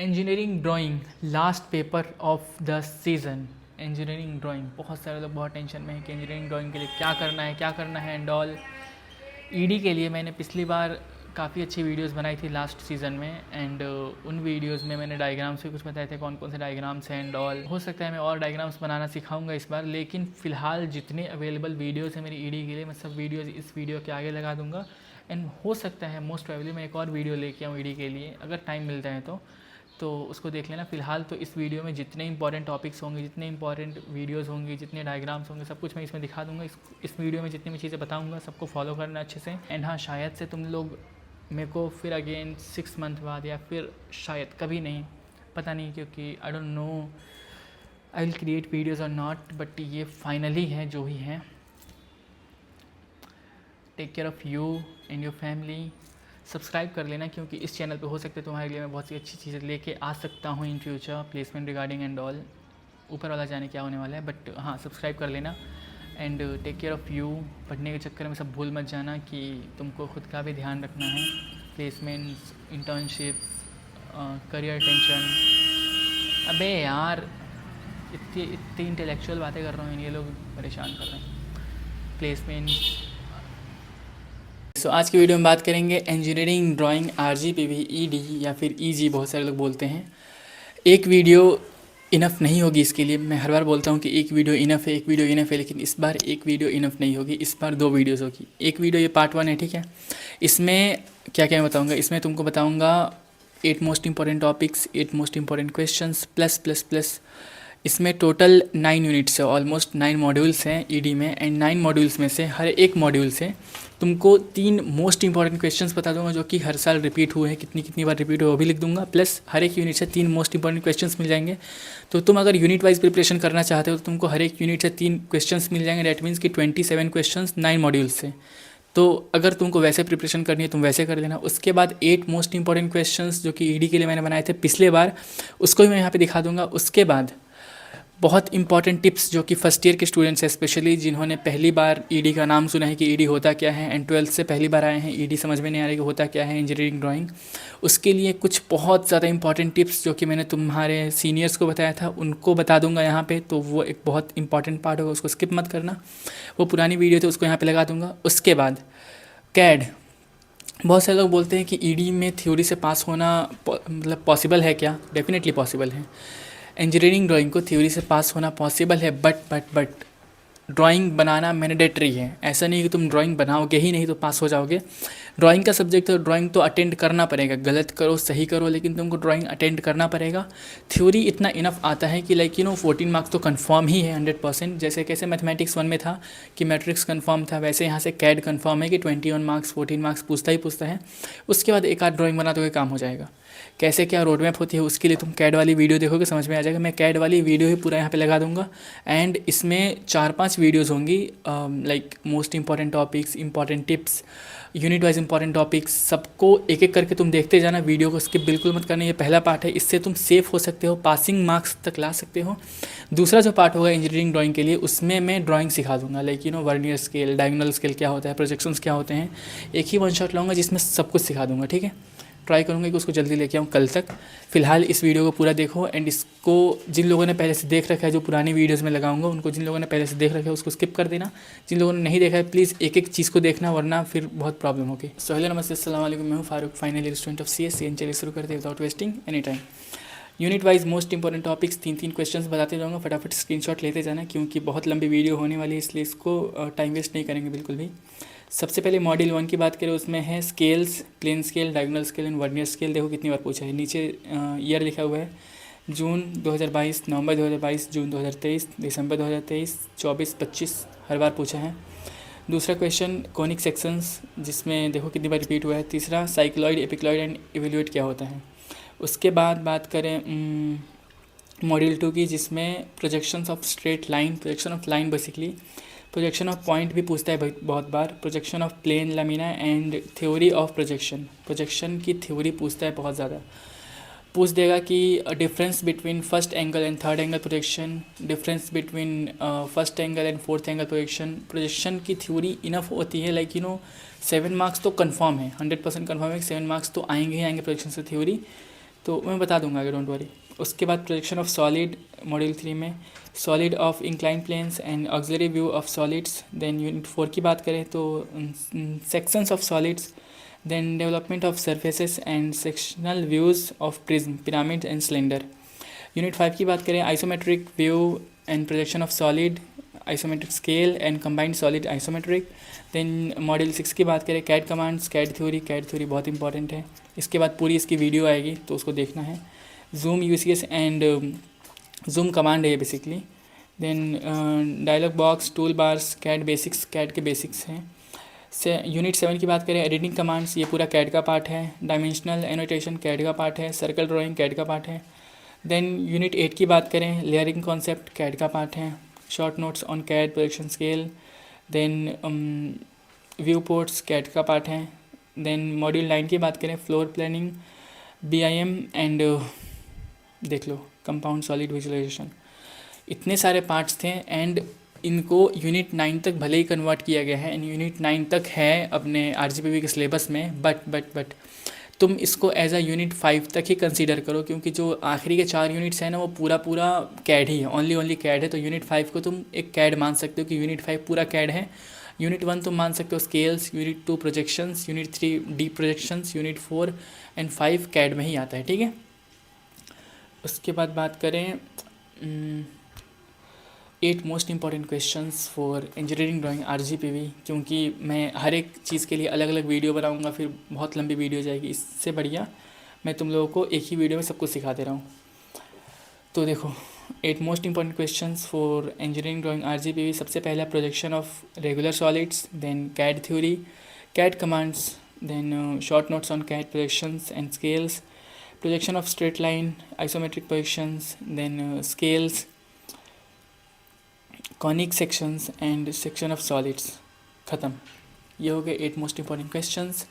Engineering drawing last paper of the season. Engineering drawing, बहुत सारे लोग बहुत टेंशन में है कि इंजीनियरिंग ड्राइंग के लिए क्या करना है एंड ऑल। ईडी के लिए मैंने पिछली बार काफ़ी अच्छी वीडियोस बनाई थी लास्ट सीज़न में एंड उन वीडियोस में मैंने डायग्राम्स भी कुछ बताए थे, कौन कौन से डायग्राम्स हैं एंड ऑल। हो सकता है मैं और डायग्राम्स बनाना सिखाऊंगा इस बार, लेकिन फ़िलहाल जितने अवेलेबल वीडियोस हैं मेरी ईडी के लिए मैं सब वीडियोस इस वीडियो के आगे लगा दूंगा। एंड हो सकता है मोस्ट प्रोबेबली मैं एक और वीडियो लेके आऊँ ईडी के लिए, अगर टाइम मिलता है तो उसको देख लेना। फ़िलहाल तो इस वीडियो में जितने इंपॉर्टेंट टॉपिक्स होंगे, जितने इंपॉर्टेंट वीडियोस होंगी, जितने डायग्राम्स होंगे, सब कुछ मैं इसमें दिखा दूंगा। इस वीडियो में जितनी भी चीज़ें बताऊंगा सबको फॉलो करना अच्छे से। एंड हाँ, शायद से तुम लोग मेरे को फिर अगेन 6 मंथ बाद या फिर शायद कभी नहीं, पता नहीं, क्योंकि I don't know I will create videos और नॉट, बट ये फाइनली है जो ही है। Take care of you and your family. Subscribe कर लेना, क्योंकि इस चैनल पे हो सकता है तुम्हारे लिए मैं बहुत सी अच्छी चीज़ें लेके आ सकता हूँ in future, placement regarding and all. ऊपर वाला जाने क्या होने वाला है, बट हाँ, सब्सक्राइब कर लेना। And take care of you. पढ़ने के चक्कर में सब भूल मत जाना कि तुमको खुद का भी ध्यान रखना है। Placements, internships, career tension. अबे यार, इतनी इंटेलेक्चुअल बातें कर रहा हूँ, ये लोग परेशान कर रहे हैं। प्लेसमेंट्स। सो आज की वीडियो में बात करेंगे इंजीनियरिंग ड्राइंग आरजीपीवी, ईडी या फिर ईजी बहुत सारे लोग बोलते हैं। एक वीडियो इनफ नहीं होगी इसके लिए। मैं हर बार बोलता हूँ कि एक वीडियो इनफ है, एक वीडियो इनफ है, लेकिन इस बार एक वीडियो इनफ नहीं होगी, इस बार 2 वीडियोज़ होगी। एक वीडियो ये पार्ट 1 है, ठीक है। इसमें क्या क्या मैं बताऊँगा, इसमें तुमको बताऊँगा 8 most important topics, 8 most important questions plus. इसमें टोटल 9 यूनिट्स है, ऑलमोस्ट 9 मॉड्यूल्स हैं ईडी में। एंड 9 मॉड्यूल्स में से हर एक मॉड्यूल से तुमको 3 मोस्ट इंपॉर्टेंट क्वेश्चंस बता दूंगा, जो कि हर साल रिपीट हुए हैं, कितनी बार रिपीट हुए वो भी लिख दूंगा। प्लस हर एक यूनिट से 3 मोस्ट इंपॉर्टेंट क्वेश्चंस मिल जाएंगे। तो तुम अगर यूनिट वाइज प्रिपरेशन करना चाहते हो तो तुमको हर एक यूनिट से 3 क्वेश्चंस मिल जाएंगे। डैट मीन्स कि 27 क्वेश्चंस 9 मॉड्यूल्स से। तो अगर तुमको वैसे प्रिपरेशन करनी है तुम वैसे कर लेना। उसके बाद 8 मोस्ट इंपॉर्टेंट क्वेश्चंस जो कि ईडी के लिए मैंने बनाए थे पिछले बार, उसको भी मैं यहाँ पे दिखा दूंगा। उसके बाद बहुत इंपॉर्टेंट टिप्स जो कि फर्स्ट ईयर के स्टूडेंट्स हैं, स्पेशली जिन्होंने पहली बार ईडी का नाम सुना है कि ईडी होता क्या है, एंड 12th से पहली बार आए हैं, ईडी समझ में नहीं आ रहा कि होता क्या है इंजीनियरिंग ड्राइंग, उसके लिए कुछ बहुत ज़्यादा इंपॉर्टेंट टिप्स जो कि मैंने तुम्हारे सीनियर्स को बताया था उनको बता दूंगा यहाँ पे। तो वो एक बहुत इंपॉर्टेंट पार्ट होगा, उसको स्किप मत करना। वो पुरानी वीडियो थी, उसको यहाँ पर लगा दूँगा। उसके बाद कैड। बहुत सारे लोग बोलते हैं कि ईडी में थ्योरी से पास होना मतलब पॉसिबल है क्या? डेफिनेटली पॉसिबल है। इंजीनियरिंग ड्राइंग को थ्योरी से पास होना पॉसिबल है, बट ड्राइंग बनाना मैंडेटरी है। ऐसा नहीं कि तुम ड्राइंग बनाओगे ही नहीं तो पास हो जाओगे। ड्राइंग का सब्जेक्ट है, ड्राइंग तो अटेंड करना पड़ेगा, गलत करो सही करो, लेकिन तुमको ड्राइंग अटेंड करना पड़ेगा। थ्योरी इतना इनफ आता है कि 14 मार्क्स तो कन्फर्म ही है 100%। जैसे कैसे मैथमेटिक्स 1 में था कि मैट्रिक्स कन्फर्म था, वैसे यहाँ से कैड कन्फर्म है कि 21 मार्क्स 14 मार्क्स पूछता है। उसके बाद एक आध ड्राइंग बना दोगे, काम हो जाएगा। कैसे क्या रोड मैप होती है उसके लिए तुम कैड वाली वीडियो देखोगे, समझ में आ जाएगा। मैं कैड वाली वीडियो ही पूरा यहाँ पे लगा दूंगा। एंड इसमें 4-5 वीडियोस होंगी, like most important topics, important tips, unit wise important topics, सबको एक एक करके तुम देखते जाना। वीडियो को स्किप बिल्कुल मत करना। ये पहला पार्ट है, इससे तुम सेफ हो सकते हो, पासिंग मार्क्स तक ला सकते हो। दूसरा जो पार्ट होगा इंजीनियरिंग ड्राइंग के लिए, उसमें मैं ड्राइंग सिखा दूंगा, वर्नियर स्केल, डायगोनल स्केल क्या होता है, प्रोजेक्शंस क्या होते हैं। एक ही 1 शॉट लाऊंगा जिसमें सब कुछ सिखा दूंगा, ठीक है। ट्राई करूँगा कि उसको जल्दी लेके आऊँ कल तक। फिलहाल इस वीडियो को पूरा देखो। एंड इसको जिन लोगों ने पहले से देख रखा है, जो पुरानी वीडियोस में लगाऊंगा उनको, जिन लोगों ने पहले से देख रखा है उसको स्किप कर देना। जिन लोगों ने नहीं देखा है प्लीज़ एक एक चीज़ को देखना, वरना फिर बहुत प्रॉब्लम होगी। सो हेलो नमस्ते, अस्सलाम वालेकुम, मैं हूँ Farooq, final year student of CSCN। चलिए शुरू करते हैं without wasting any time. Unit wise most important topics 3 questions बताते जाऊँगा, फटाफट स्क्रीनशॉट लेते जाना, क्योंकि बहुत लंबी वीडियो होने वाली है, इसलिए इसको टाइम वेस्ट नहीं करेंगे बिल्कुल भी। सबसे पहले मॉड्यूल 1 की बात करें, उसमें है scales, plain scale, diagonal scale and vernier scale. देखो कितनी बार पूछा है, नीचे ईयर लिखा हुआ है, जून 2022, नवंबर 2022, जून 2023, दिसंबर 2023, 24, 25, हर बार पूछा है। दूसरा क्वेश्चन कॉनिक सेक्शंस, जिसमें देखो कितनी बार रिपीट हुआ है। तीसरा साइक्लॉइड, एपिक्लॉइड एंड इवेल्यूएट क्या होता है। उसके बाद बात करें मॉड्यूल 2 की, जिसमें projections of straight line, projection of line basically, projection of point भी पूछता है बहुत बार, projection of plane lamina and theory of projection. Projection की थ्योरी पूछता है बहुत ज़्यादा, पूछ देगा कि difference between first angle and third angle projection, difference between first angle and fourth angle projection. Projection की थ्योरी इनफ होती है, 7 मार्क्स तो कन्फर्म है, 100% कन्फर्म है कि 7 मार्क्स तो आएंगे ही आएंगे प्रोजेक्शन से थ्योरी। तो मैं बता दूंगा आगे, डोंट वरी। उसके बाद प्रोजेक्शन ऑफ सॉलिड मॉड्यूल 3 में, solid of incline planes and auxiliary view of solids. Then unit 4 की बात करें तो sections of solids, then development of surfaces and sectional views of prism, pyramid and cylinder. Unit 5 की बात करें, isometric view and projection of solid, isometric scale and combined solid isometric. Then module 6 की बात करें, कैड कमांड्स, कैड थ्योरी बहुत important है। इसके बाद पूरी इसकी वीडियो आएगी तो उसको देखना है। Zoom UCS and zoom command है ये basically. Then dialog box, tool bars, CAD basics, CAD के बेसिक्स हैं। से यूनिट 7 की बात करें, एडिटिंग कमांड्स, ये पूरा कैड का पार्ट है। डायमेंशनल एनोटेशन कैड का पार्ट है। सर्कल ड्राइंग कैड का पार्ट है। देन यूनिट 8 की बात करें, लेयरिंग कॉन्सेप्ट कैड का पार्ट है। Short notes on CAD projection scale, then view ports CAD का पार्ट है। देन मॉड्यूल 9 की बात करें, फ्लोर प्लानिंग, बीआईएम एंड देख लो कंपाउंड सॉलिड विजुअलाइजेशन। इतने सारे पार्ट्स थे एंड इनको यूनिट 9 तक भले ही कन्वर्ट किया गया है, यूनिट 9 तक है अपने आरजीपीवी के सिलेबस में, बट तुम इसको एज अ यूनिट 5 तक ही कंसीडर करो, क्योंकि जो आखिरी के 4 यूनिट्स हैं ना वो पूरा कैड ही है, ओनली कैड है। तो यूनिट 5 को तुम एक कैड मान सकते हो कि यूनिट 5 पूरा कैड है। यूनिट 1 तुम मान सकते हो scales, unit 2 projections, unit 3 deep projections, unit 4 and 5 CAD में ही आता है, ठीक है। उसके बाद बात करें 8 most important questions for engineering drawing RGPV, क्योंकि मैं हर एक चीज़ के लिए अलग अलग वीडियो बनाऊंगा, फिर बहुत लंबी वीडियो जाएगी। इससे बढ़िया मैं तुम लोगों को एक ही वीडियो में सब कुछ सिखा दे रहा हूँ। तो देखो 8 most important questions for engineering drawing RGPV. सबसे पहला projection of regular solids, then CAD theory, CAD commands, then short notes on CAD projections and scales, projection of straight line, isometric projections, then scales, conic sections and section of solids। ख़त्म, ये हो गए 8 most important questions.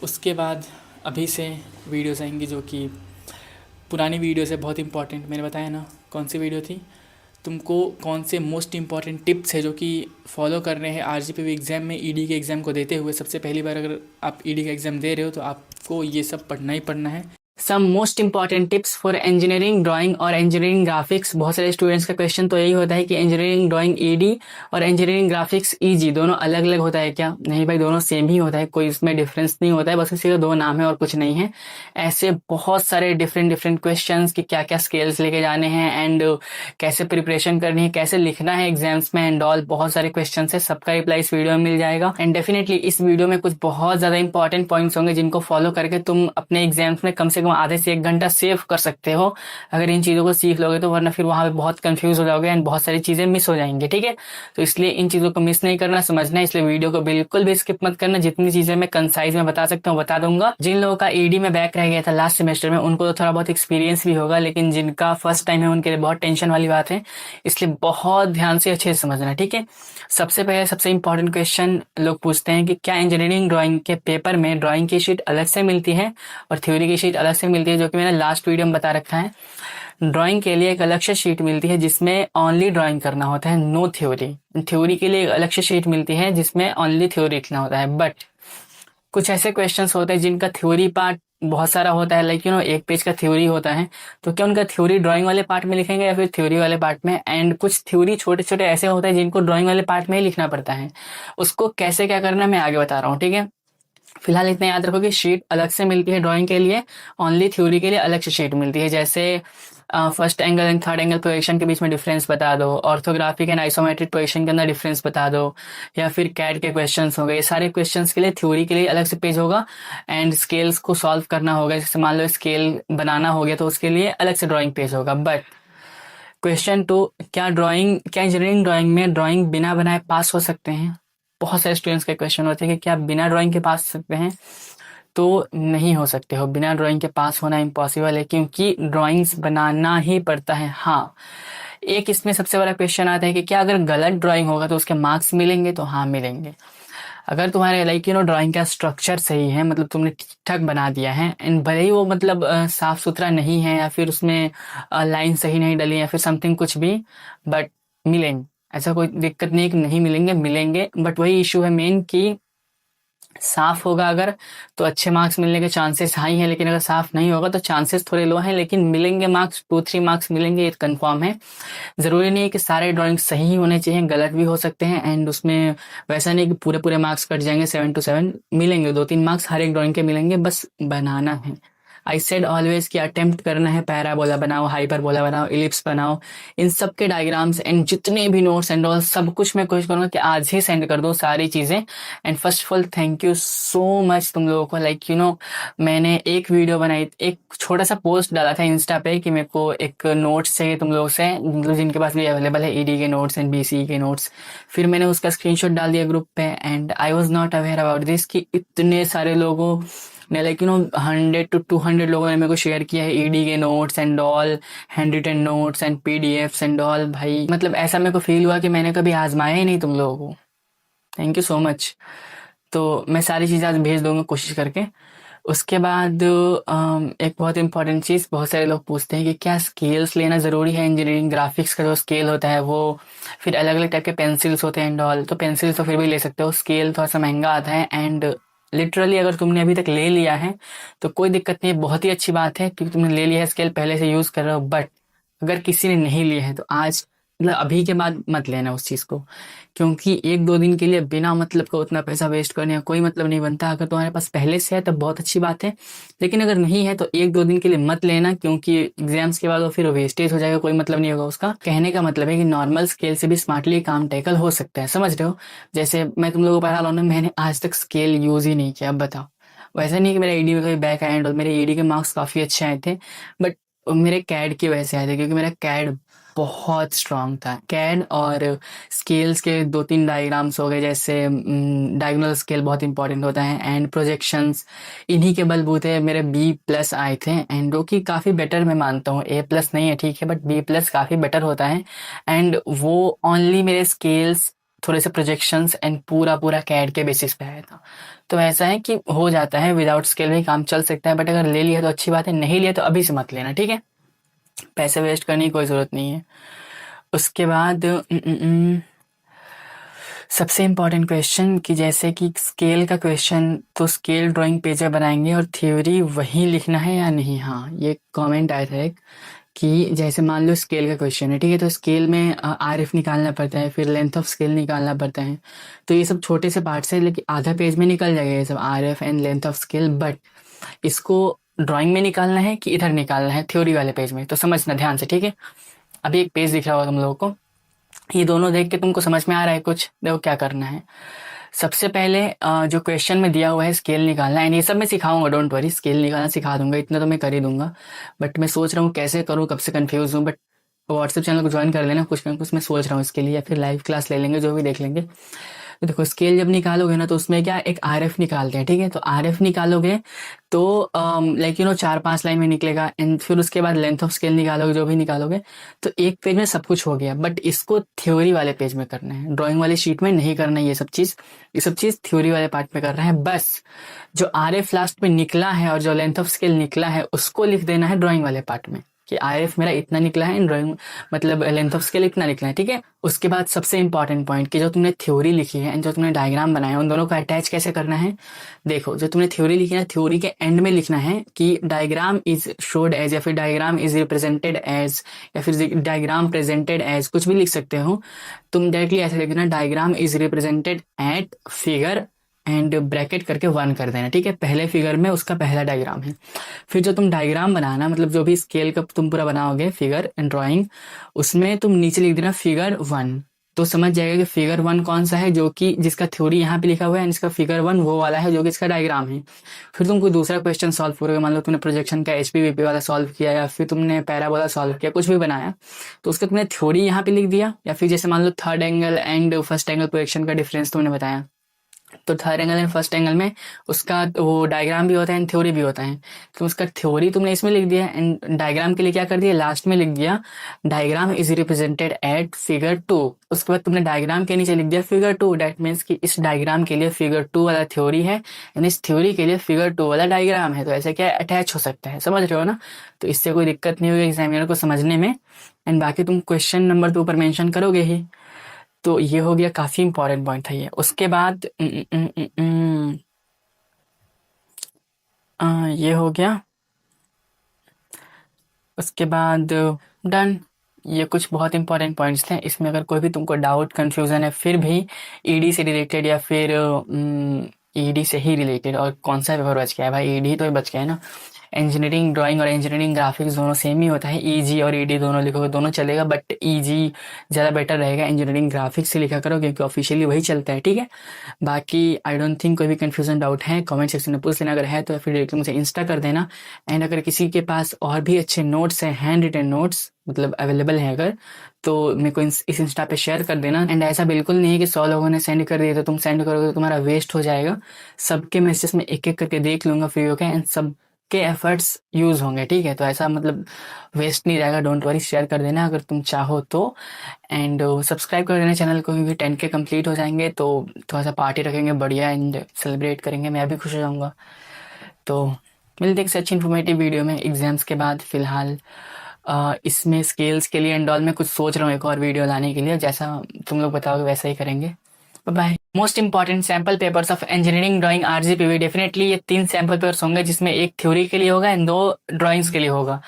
उसके बाद अभी से videos आएंगी जो कि पुरानी वीडियो से बहुत इंपॉर्टेंट। मैंने बताया ना कौन सी वीडियो थी, तुमको कौन से मोस्ट इंपॉर्टेंट टिप्स है जो कि फॉलो कर रहे हैं आरजीपीवी एग्ज़ाम में, ईडी के एग्ज़ाम को देते हुए। सबसे पहली बार अगर आप ईडी का एग्ज़ाम दे रहे हो तो आपको ये सब पढ़ना ही पढ़ना है। Some most important tips for engineering drawing और इंजीनियरिंग ग्राफिक्स। बहुत सारे स्टूडेंट्स का क्वेश्चन तो यही होता है कि इंजीनियरिंग ड्राइंग ईडी और इंजीनियरिंग ग्राफिक्स ईजी दोनों अलग अलग होता है क्या? नहीं भाई, दोनों सेम ही होता है, कोई इसमें डिफरेंस नहीं होता है, बस इसी का 2 नाम है और कुछ नहीं है। ऐसे बहुत सारे डिफरेंट क्वेश्चंस कि क्या क्या स्केल्स लेके जाने हैं एंड कैसे प्रिपरेशन करनी है, कैसे लिखना है एग्जाम्स में एंड ऑल, बहुत सारे क्वेश्चन है। सबका रिप्लाई इस वीडियो में मिल जाएगा एंड डेफिनेटली इस वीडियो में कुछ बहुत ज़्यादा इंपॉर्टेंट पॉइंट्स होंगे जिनको फॉलो करके तुम अपने एग्जाम्स में कम से कम आधे से 1 घंटा सेव कर सकते हो अगर इन चीज़ों को सीख लोगे तो, वरना फिर वहाँ पे बहुत कंफ्यूज हो जाओगे एंड बहुत सारी चीज़ें मिस हो जाएंगी, ठीक है। तो इसलिए इन चीज़ों को मिस नहीं करना, समझना है, इसलिए वीडियो को बिल्कुल भी स्किप मत करना। जितनी चीज़ें मैं कंसाइज में बता सकता हूँ बता दूंगा। जिन लोगों का ईडी में बैक रह गया था लास्ट सेमेस्टर में उनको तो थोड़ा बहुत एक्सपीरियंस भी होगा, लेकिन जिनका फर्स्ट टाइम है उनके लिए बहुत टेंशन वाली बात है, इसलिए बहुत ध्यान से अच्छे से समझना, ठीक है। सबसे पहले सबसे इंपॉर्टेंट क्वेश्चन लोग पूछते हैं कि क्या इंजीनियरिंग ड्राइंग के पेपर में ड्राइंग की शीट अलग से मिलती है और थ्योरी की शीट अलग से मिलती है, जो कि मैंने लास्ट वीडियो में बता रखा है। ड्राइंग के लिए एक अलग से शीट मिलती है जिसमें ओनली ड्राइंग करना होता है, नो थ्योरी। थ्योरी के लिए एक अलग से शीट मिलती है जिसमें ओनली थ्योरी लिखना होता है। बट कुछ ऐसे क्वेश्चंस होते हैं जिनका थ्योरी पार्ट बहुत सारा होता है, लाइक 1 पेज का थ्योरी होता है, तो क्या उनका थ्योरी ड्राइंग वाले पार्ट में लिखेंगे या फिर थ्योरी वाले पार्ट में? एंड कुछ थ्योरी छोटे छोटे ऐसे होते हैं जिनको ड्राइंग वाले पार्ट में ही लिखना पड़ता है, उसको कैसे क्या करना मैं आगे बता रहा हूँ, ठीक है। फिलहाल इतना याद रखो कि शीट अलग से मिलती है ड्राइंग के लिए, ओनली थ्योरी के लिए अलग से शीट मिलती है। जैसे first angle and third angle projection के बीच में डिफरेंस बता दो, ऑर्थोग्राफिक एंड आइसोमेट्रिक प्रोजेक्शन के अंदर डिफरेंस बता दो, या फिर कैड के क्वेश्चंस हो गए। सारे क्वेश्चंस के लिए थ्योरी के लिए अलग से पेज होगा एंड स्केल्स को सॉल्व करना होगा, जैसे मान लो स्केल बनाना हो गया तो उसके लिए अलग से ड्राइंग पेज होगा। बट क्वेश्चन 2, क्या इंजीनियरिंग ड्राइंग में ड्राइंग बिना बनाए पास हो सकते हैं? बहुत सारे स्टूडेंट्स के क्वेश्चन होते हैं कि क्या बिना ड्राइंग के पास हो सकते हैं? तो नहीं हो सकते हो, बिना ड्राइंग के पास होना इम्पॉसिबल है, क्योंकि ड्राइंग्स बनाना ही पड़ता है। हाँ, एक इसमें सबसे बड़ा क्वेश्चन आता है कि क्या अगर गलत ड्राइंग होगा तो उसके मार्क्स मिलेंगे? तो हाँ मिलेंगे। अगर तुम्हारे लाइक ड्राइंग का स्ट्रक्चर सही है, मतलब तुमने ठीक ठाक बना दिया है एंड भले ही वो मतलब साफ सुथरा नहीं है या फिर उसमें लाइन सही नहीं डली या फिर समथिंग कुछ भी, बट मिलेंगे, ऐसा कोई दिक्कत नहीं है कि नहीं मिलेंगे, मिलेंगे। बट वही इशू है मेन कि साफ होगा अगर, तो अच्छे मार्क्स मिलने के चांसेस हाई हैं, लेकिन अगर साफ नहीं होगा तो चांसेस थोड़े लो हैं, लेकिन मिलेंगे मार्क्स, 2-3 मार्क्स मिलेंगे, ये कंफर्म है। ज़रूरी नहीं है कि सारे ड्राइंग सही ही होने चाहिए, गलत भी हो सकते हैं। एंड उसमें वैसा नहीं कि पूरे पूरे मार्क्स कट जाएंगे, 7 to 7 मिलेंगे, 2-3 मार्क्स हर एक ड्राइंग के मिलेंगे, बस बनाना है। आई सेड ऑलवेज कि अटेम्प्ट करना है, पैराबोला बनाओ, हाइपरबोला बनाओ, इलिप्स बनाओ, इन सब के डायग्राम्स एंड जितने भी नोट्स एंड ऑल सब कुछ मैं कोशिश करूंगा कि आज ही सेंड कर दूं सारी चीज़ें। And first of all thank you so much तुम लोगों को, लाइक यू नो मैंने एक वीडियो बनाई, एक छोटा सा पोस्ट डाला था इंस्टा पे कि मेरे को एक नोट्स चाहिए तुम लोगों से, मतलब जिनके पास भी अवेलेबल है ईडी के नोट्स एंड बीसी के नोट्स। फिर मैंने उसका स्क्रीनशॉट डाल दिया ग्रुप पे, and I was not aware about this कि इतने सारे लोगों ने, लाइक यू नो 100 to 200 लोगों ने मेरे को शेयर किया है ईडी के notes and all, hand written notes and PDFs and all. भाई मतलब ऐसा मेरे को फील हुआ कि मैंने कभी आजमाया ही नहीं तुम लोगों को। Thank you so much. तो मैं सारी चीज़ें आज भेज दूंगा कोशिश करके। उसके बाद एक बहुत इंपॉर्टेंट चीज़, बहुत सारे लोग पूछते हैं कि क्या स्केल्स लेना ज़रूरी है इंजीनियरिंग, ग्राफिक्स का जो स्केल होता है वो, फिर अलग अलग टाइप के पेंसिल्स होते हैं एंड ऑल। तो पेंसिल्स तो फिर भी ले सकते हो, स्केल थोड़ा सा महंगा आता है। एंड लिटरली अगर तुमने अभी तक ले लिया है तो कोई दिक्कत नहीं है, बहुत ही अच्छी बात है क्योंकि तुमने ले लिया है, स्केल पहले से यूज़ कर रहे हो। बट अगर किसी ने नहीं लिया है तो आज मतलब अभी के बाद मत लेना उस चीज़ को, क्योंकि 1-2 दिन के लिए बिना मतलब का उतना पैसा वेस्ट करने का कोई मतलब नहीं बनता। अगर तुम्हारे पास पहले से है तो बहुत अच्छी बात है, लेकिन अगर नहीं है तो 1-2 दिन के लिए मत लेना, क्योंकि एग्जाम्स के बाद वो फिर वेस्टेज हो जाएगा, कोई मतलब नहीं होगा उसका। कहने का मतलब है कि नॉर्मल स्केल से भी स्मार्टली काम टैकल हो सकता है, समझ रहे हो। जैसे मैं तुम लोगों को पढ़ा रहा हूँ ना, मैंने आज तक स्केल यूज़ ही नहीं किया, अब बताओ। वैसा नहीं कि मेरे ईडी में कोई बैक आया, और मेरे ईडी के मार्क्स काफ़ी अच्छे आए थे, बट मेरे कैड की वजह से आए थे, क्योंकि मेरा कैड बहुत स्ट्रांग था। कैड और स्केल्स के 2-3 डायग्राम्स हो गए, जैसे डायगोनल स्केल बहुत इंपॉर्टेंट होता है, एंड प्रोजेक्शंस, इन्हीं के बलबूते मेरे B+ आए थे, एंड जो कि काफ़ी बेटर मैं मानता हूँ। A+ नहीं है ठीक है, बट B+ काफ़ी बेटर होता है। एंड वो ओनली मेरे स्केल्स, थोड़े से प्रोजेक्शंस एंड पूरा पूरा कैड के बेसिस पे आया था। तो ऐसा है कि हो जाता है, विदाउट स्केल भी काम चल सकता है, बट अगर ले लिया तो अच्छी बात है, नहीं लिया तो अभी से मत लेना, ठीक है। पैसे वेस्ट करने की कोई ज़रूरत नहीं है। उसके बाद सबसे इम्पोर्टेंट क्वेश्चन कि जैसे कि स्केल का क्वेश्चन, तो स्केल ड्राइंग पेज पे बनाएंगे और थ्योरी वही लिखना है या नहीं। हाँ, ये कमेंट आया था एक कि जैसे मान लो स्केल का क्वेश्चन है, ठीक है, तो स्केल में आरएफ निकालना पड़ता है, फिर लेंथ ऑफ स्केल निकालना पड़ता है। तो ये सब छोटे से पार्ट से, लेकिन आधा पेज में निकल जाएगा ये सब, RF and length of scale. But इसको ड्राइंग में निकालना है कि इधर निकालना है थ्योरी वाले पेज में, तो समझना ध्यान से, ठीक है। अभी एक पेज दिख रहा होगा तुम लोगों को, ये दोनों देख के तुमको समझ में आ रहा है कुछ, देखो क्या करना है। सबसे पहले जो क्वेश्चन में दिया हुआ है स्केल निकालना, एंड ये सब मैं सिखाऊंगा, डोंट वरी, स्केल निकालना सिखा दूंगा, इतना तो मैं कर ही दूंगा। बट मैं सोच रहा हूँ कैसे करूँ, कब से कंफ्यूज हूँ। बट व्हाट्सएप चैनल को ज्वाइन कर लेना, कुछ ना कुछ मैं सोच रहा हूँ इसके लिए, या फिर लाइव क्लास ले लेंगे, जो भी देख लेंगे। तो देखो स्केल जब निकालोगे ना, तो उसमें क्या एक आरएफ निकालते हैं, ठीक है। तो आरएफ निकालोगे तो लाइक यू नो 4-5 लाइन में निकलेगा, एंड फिर उसके बाद लेंथ ऑफ स्केल निकालोगे, जो भी निकालोगे, तो एक पेज में सब कुछ हो गया। बट इसको थ्योरी वाले पेज में करना है, ड्राइंग वाली शीट में नहीं करना है। ये सब चीज़ थ्योरी वाले पार्ट में करना है। बस जो आरएफ लास्ट में निकला है और जो लेंथ ऑफ स्केल निकला है उसको लिख देना है ड्राइंग वाले पार्ट में, कि आरएफ मेरा इतना निकला है, ड्राइंग मतलब लेंथ ऑफ स्केल इतना निकला है, ठीक है। उसके बाद सबसे इंपॉर्टेंट पॉइंट कि जो तुमने थ्योरी लिखी है एंड जो तुमने डायग्राम बनाया है, उन दोनों को अटैच कैसे करना है। देखो जो तुमने थ्योरी लिखी है, थ्योरी के एंड में लिखना है कि डायग्राम इज शोड एज, या फिर डायग्राम इज रिप्रेजेंटेड एज, या फिर डायग्राम प्रेजेंटेड एज, कुछ भी लिख सकते हो तुम। डायरेक्टली ऐसे लिख देना, diagram is represented at figure and bracket करके 1 कर देना, ठीक है। पहले फिगर में उसका पहला डायग्राम है। फिर जो तुम डायग्राम बनाना, मतलब जो भी स्केल का तुम पूरा बनाओगे फिगर एंड ड्राइंग, उसमें तुम नीचे लिख देना फिगर 1। तो समझ जाएगा कि फिगर 1 कौन सा है, जो कि जिसका थ्योरी यहाँ पे लिखा हुआ है, इसका फिगर 1 वो वाला है जो कि इसका डायग्राम है। फिर तुम कोई दूसरा क्वेश्चन सॉल्व करोगे, मान लो तुमने प्रोजेक्शन का एचपीवीपी वाला सॉल्व किया, या फिर तुमने पैराबोला सॉल्व किया, कुछ भी बनाया, तो उसका तुमने थ्योरी यहाँ पे लिख दिया। या फिर जैसे मान लो third angle and first angle projection का डिफरेंस तुमने बताया, तो third angle and first angle में उसका वो डायग्राम भी होता है एंड थ्योरी भी होता है। तो उसका थ्योरी तुमने इसमें लिख दिया, एंड डायग्राम के लिए क्या कर दिया, लास्ट में लिख दिया diagram is represented at figure 2। उसके बाद तुमने डायग्राम के नीचे लिख दिया फिगर 2। दैट मीन्स कि इस डायग्राम के लिए फिगर 2 वाला थ्योरी है, एंड इस थ्योरी के लिए फिगर 2 वाला डायग्राम है। तो ऐसे क्या अटैच हो सकता है, समझ रहे हो ना। तो इससे कोई दिक्कत नहीं होगी एग्जामिनर को समझने में। एंड बाकी तुम क्वेश्चन नंबर तो ऊपर मेंशन करोगे ही। तो ये हो गया, काफ़ी इंपॉर्टेंट पॉइंट था ये। उसके बाद ये हो गया। उसके बाद डन। ये कुछ बहुत इंपॉर्टेंट पॉइंट्स थे। इसमें अगर कोई भी तुमको डाउट कन्फ्यूज़न है फिर भी ईडी से रिलेटेड या फिर ईडी से ही रिलेटेड, और कौन सा पेपर बच गया है भाई, ईडी तो ही बच गया है ना। इंजीनियरिंग ड्राइंग और इंजीनियरिंग ग्राफिक्स दोनों सेम ही होता है, ईजी और ईडी दोनों लिखोगे दोनों चलेगा, बट ईजी ज़्यादा बेटर रहेगा। इंजीनियरिंग ग्राफिक्स से लिखा करो क्योंकि ऑफिशियली वही चलता है, ठीक है। बाकी आई डोंट थिंक कोई भी कन्फ्यूजन डाउट है, कमेंट सेक्शन में पूछ लेना अगर है तो, या फिर डायरेक्टली मुझे इंस्टा कर देना। एंड अगर किसी के पास और भी अच्छे नोट्स हैं, हैंड रिटन नोट्स मतलब अवेलेबल है अगर, तो मेरे को इस इंस्टा पे शेयर कर देना। एंड ऐसा बिल्कुल नहीं है कि 100 लोगों ने सेंड कर दिया तो तुम सेंड करोगे तो तुम्हारा वेस्ट हो जाएगा। सबके मैसेज में एक एक करके देख लूंगा फ्री होके, एंड सबके एफर्ट्स यूज़ होंगे, ठीक है। तो ऐसा मतलब वेस्ट नहीं जाएगा, डोंट वरी, शेयर कर देना अगर तुम चाहो तो। एंड सब्सक्राइब कर देना चैनल को, क्योंकि 10K कंप्लीट हो जाएंगे तो थोड़ा सा पार्टी रखेंगे बढ़िया एंड सेलिब्रेट करेंगे, मैं भी खुश हो जाऊँगा। तो मिलते हैं एक अच्छी इन्फॉर्मेटिव वीडियो में एग्जाम्स के बाद। फिलहाल इसमें स्केल्स के लिए एंड ऑल में कुछ सोच रहा हूँ एक और वीडियो लाने के लिए, जैसा तुम लोग बताओगे वैसा ही करेंगे। Bye. Most important sample papers of engineering drawing RGPV, definitely ये 3 सैम्पल पेपर्स होंगे जिसमें एक थ्योरी के लिए होगा एंड 2 ड्राइंग्स के लिए होगा।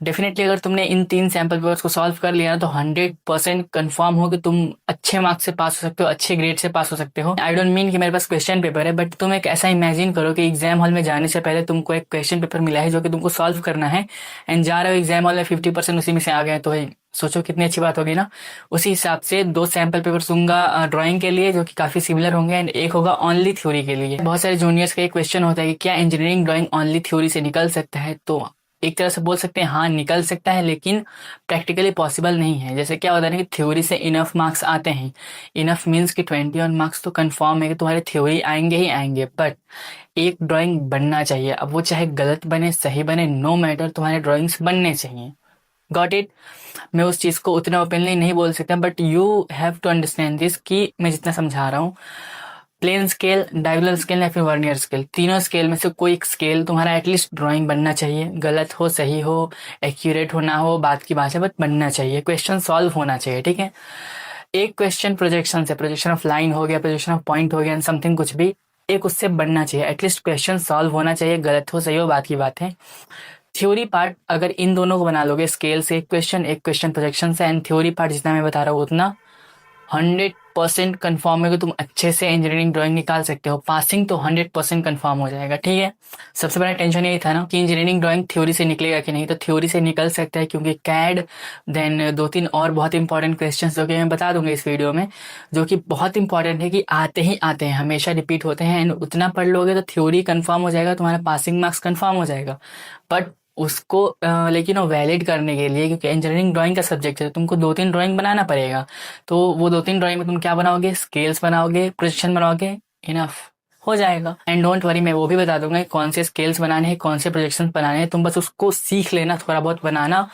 डेफिनेटली अगर तुमने इन 3 सैम्पल पेपर्स को सॉल्व कर लिया ना तो 100% कंफर्म हो कि तुम अच्छे मार्क्स से पास हो सकते हो, अच्छे ग्रेड से पास हो सकते हो। आई डोंट मीन कि मेरे पास क्वेश्चन पेपर है, बट तुम एक ऐसा इमेजिन करो कि एग्जाम हॉल में जाने से पहले तुमको एक क्वेश्चन पेपर मिला है जो कि तुमको सॉल्व करना है, एंड जा रहे हो एग्जाम हॉल में 50% उसी में से आ गए, तो भाई सोचो कितनी अच्छी बात होगी ना। उसी हिसाब से 2 सैम्पल पेपर दूंगा ड्राइंग के लिए जो कि काफ़ी सिमिलर होंगे, एंड एक होगा ओनली थ्योरी के लिए। बहुत सारे जूनियर्स का एक क्वेश्चन होता है कि क्या इंजीनियरिंग ड्राइंग ओनली थ्योरी से निकल सकता है, तो एक तरह से बोल सकते हैं हाँ निकल सकता है, लेकिन प्रैक्टिकली पॉसिबल नहीं है। जैसे क्या होता है ना कि थ्योरी से इनफ मार्क्स आते हैं, इनफ मीन्स कि 21 मार्क्स तो कंफर्म है कि तुम्हारे थ्योरी आएंगे ही आएंगे, बट एक ड्राइंग बनना चाहिए। अब वो चाहे गलत बने सही बने, नो मैटर, तुम्हारे ड्राइंग्स बनने चाहिए। Got it. मैं उस चीज़ को उतना ओपनली नहीं बोल सकता, but you have to understand this कि मैं जितना समझा रहा हूँ, प्लेन स्केल, डायगोनल स्केल या फिर वर्नियर स्केल, तीनों स्केल में से कोई एक स्केल तुम्हारा एटलीस्ट ड्राइंग बनना चाहिए। गलत हो सही हो एक्यूरेट हो ना हो बात की बात है, बट बनना चाहिए, क्वेश्चन सॉल्व होना चाहिए, ठीक है। एक क्वेश्चन प्रोजेक्शन से, प्रोजेक्शन ऑफ लाइन हो गया, प्रोजेक्शन ऑफ पॉइंट हो गया, एंड समथिंग कुछ भी, एक उससे बनना चाहिए, एटलीस्ट क्वेश्चन सॉल्व होना चाहिए, गलत हो सही हो बात की बात है। थ्योरी पार्ट अगर इन दोनों को बना लोगे, स्केल से एक क्वेश्चन प्रोजेक्शन से, एंड थ्योरी पार्ट जितना मैं बता रहा हूँ उतना 100% कन्फर्म है कि तुम अच्छे से इंजीनियरिंग ड्राइंग निकाल सकते हो। पासिंग तो 100% कन्फर्म हो जाएगा, ठीक है। सबसे बड़ा टेंशन यही था ना कि इंजीनियरिंग ड्राइंग थ्योरी से निकलेगा कि नहीं, तो थ्योरी से निकल सकता है क्योंकि कैड, देन 2-3 और बहुत इंपॉर्टेंट क्वेश्चन जो कि मैं बता दूंगा इस वीडियो में, जो कि बहुत इंपॉर्टेंट है कि आते ही आते हैं, हमेशा रिपीट होते हैं, एंड उतना पढ़ लोगे तो थ्योरी कन्फर्म हो जाएगा, तुम्हारा पासिंग मार्क्स कन्फर्म हो जाएगा। बट उसको लेकिन वो वैलिड करने के लिए, क्योंकि इंजीनियरिंग ड्राइंग का सब्जेक्ट है, तुमको 2-3 ड्राइंग बनाना पड़ेगा। तो वो 2-3 ड्राइंग में तुम क्या बनाओगे, स्केल्स बनाओगे, प्रोजेक्शन बनाओगे, इनफ हो जाएगा। एंड डोंट वरी, मैं वो भी बता दूंगा कि कौन से स्केल्स बनाने हैं, कौन से प्रोजेक्शन बनाने हैं, तुम बस उसको सीख लेना, थोड़ा बहुत बनाना,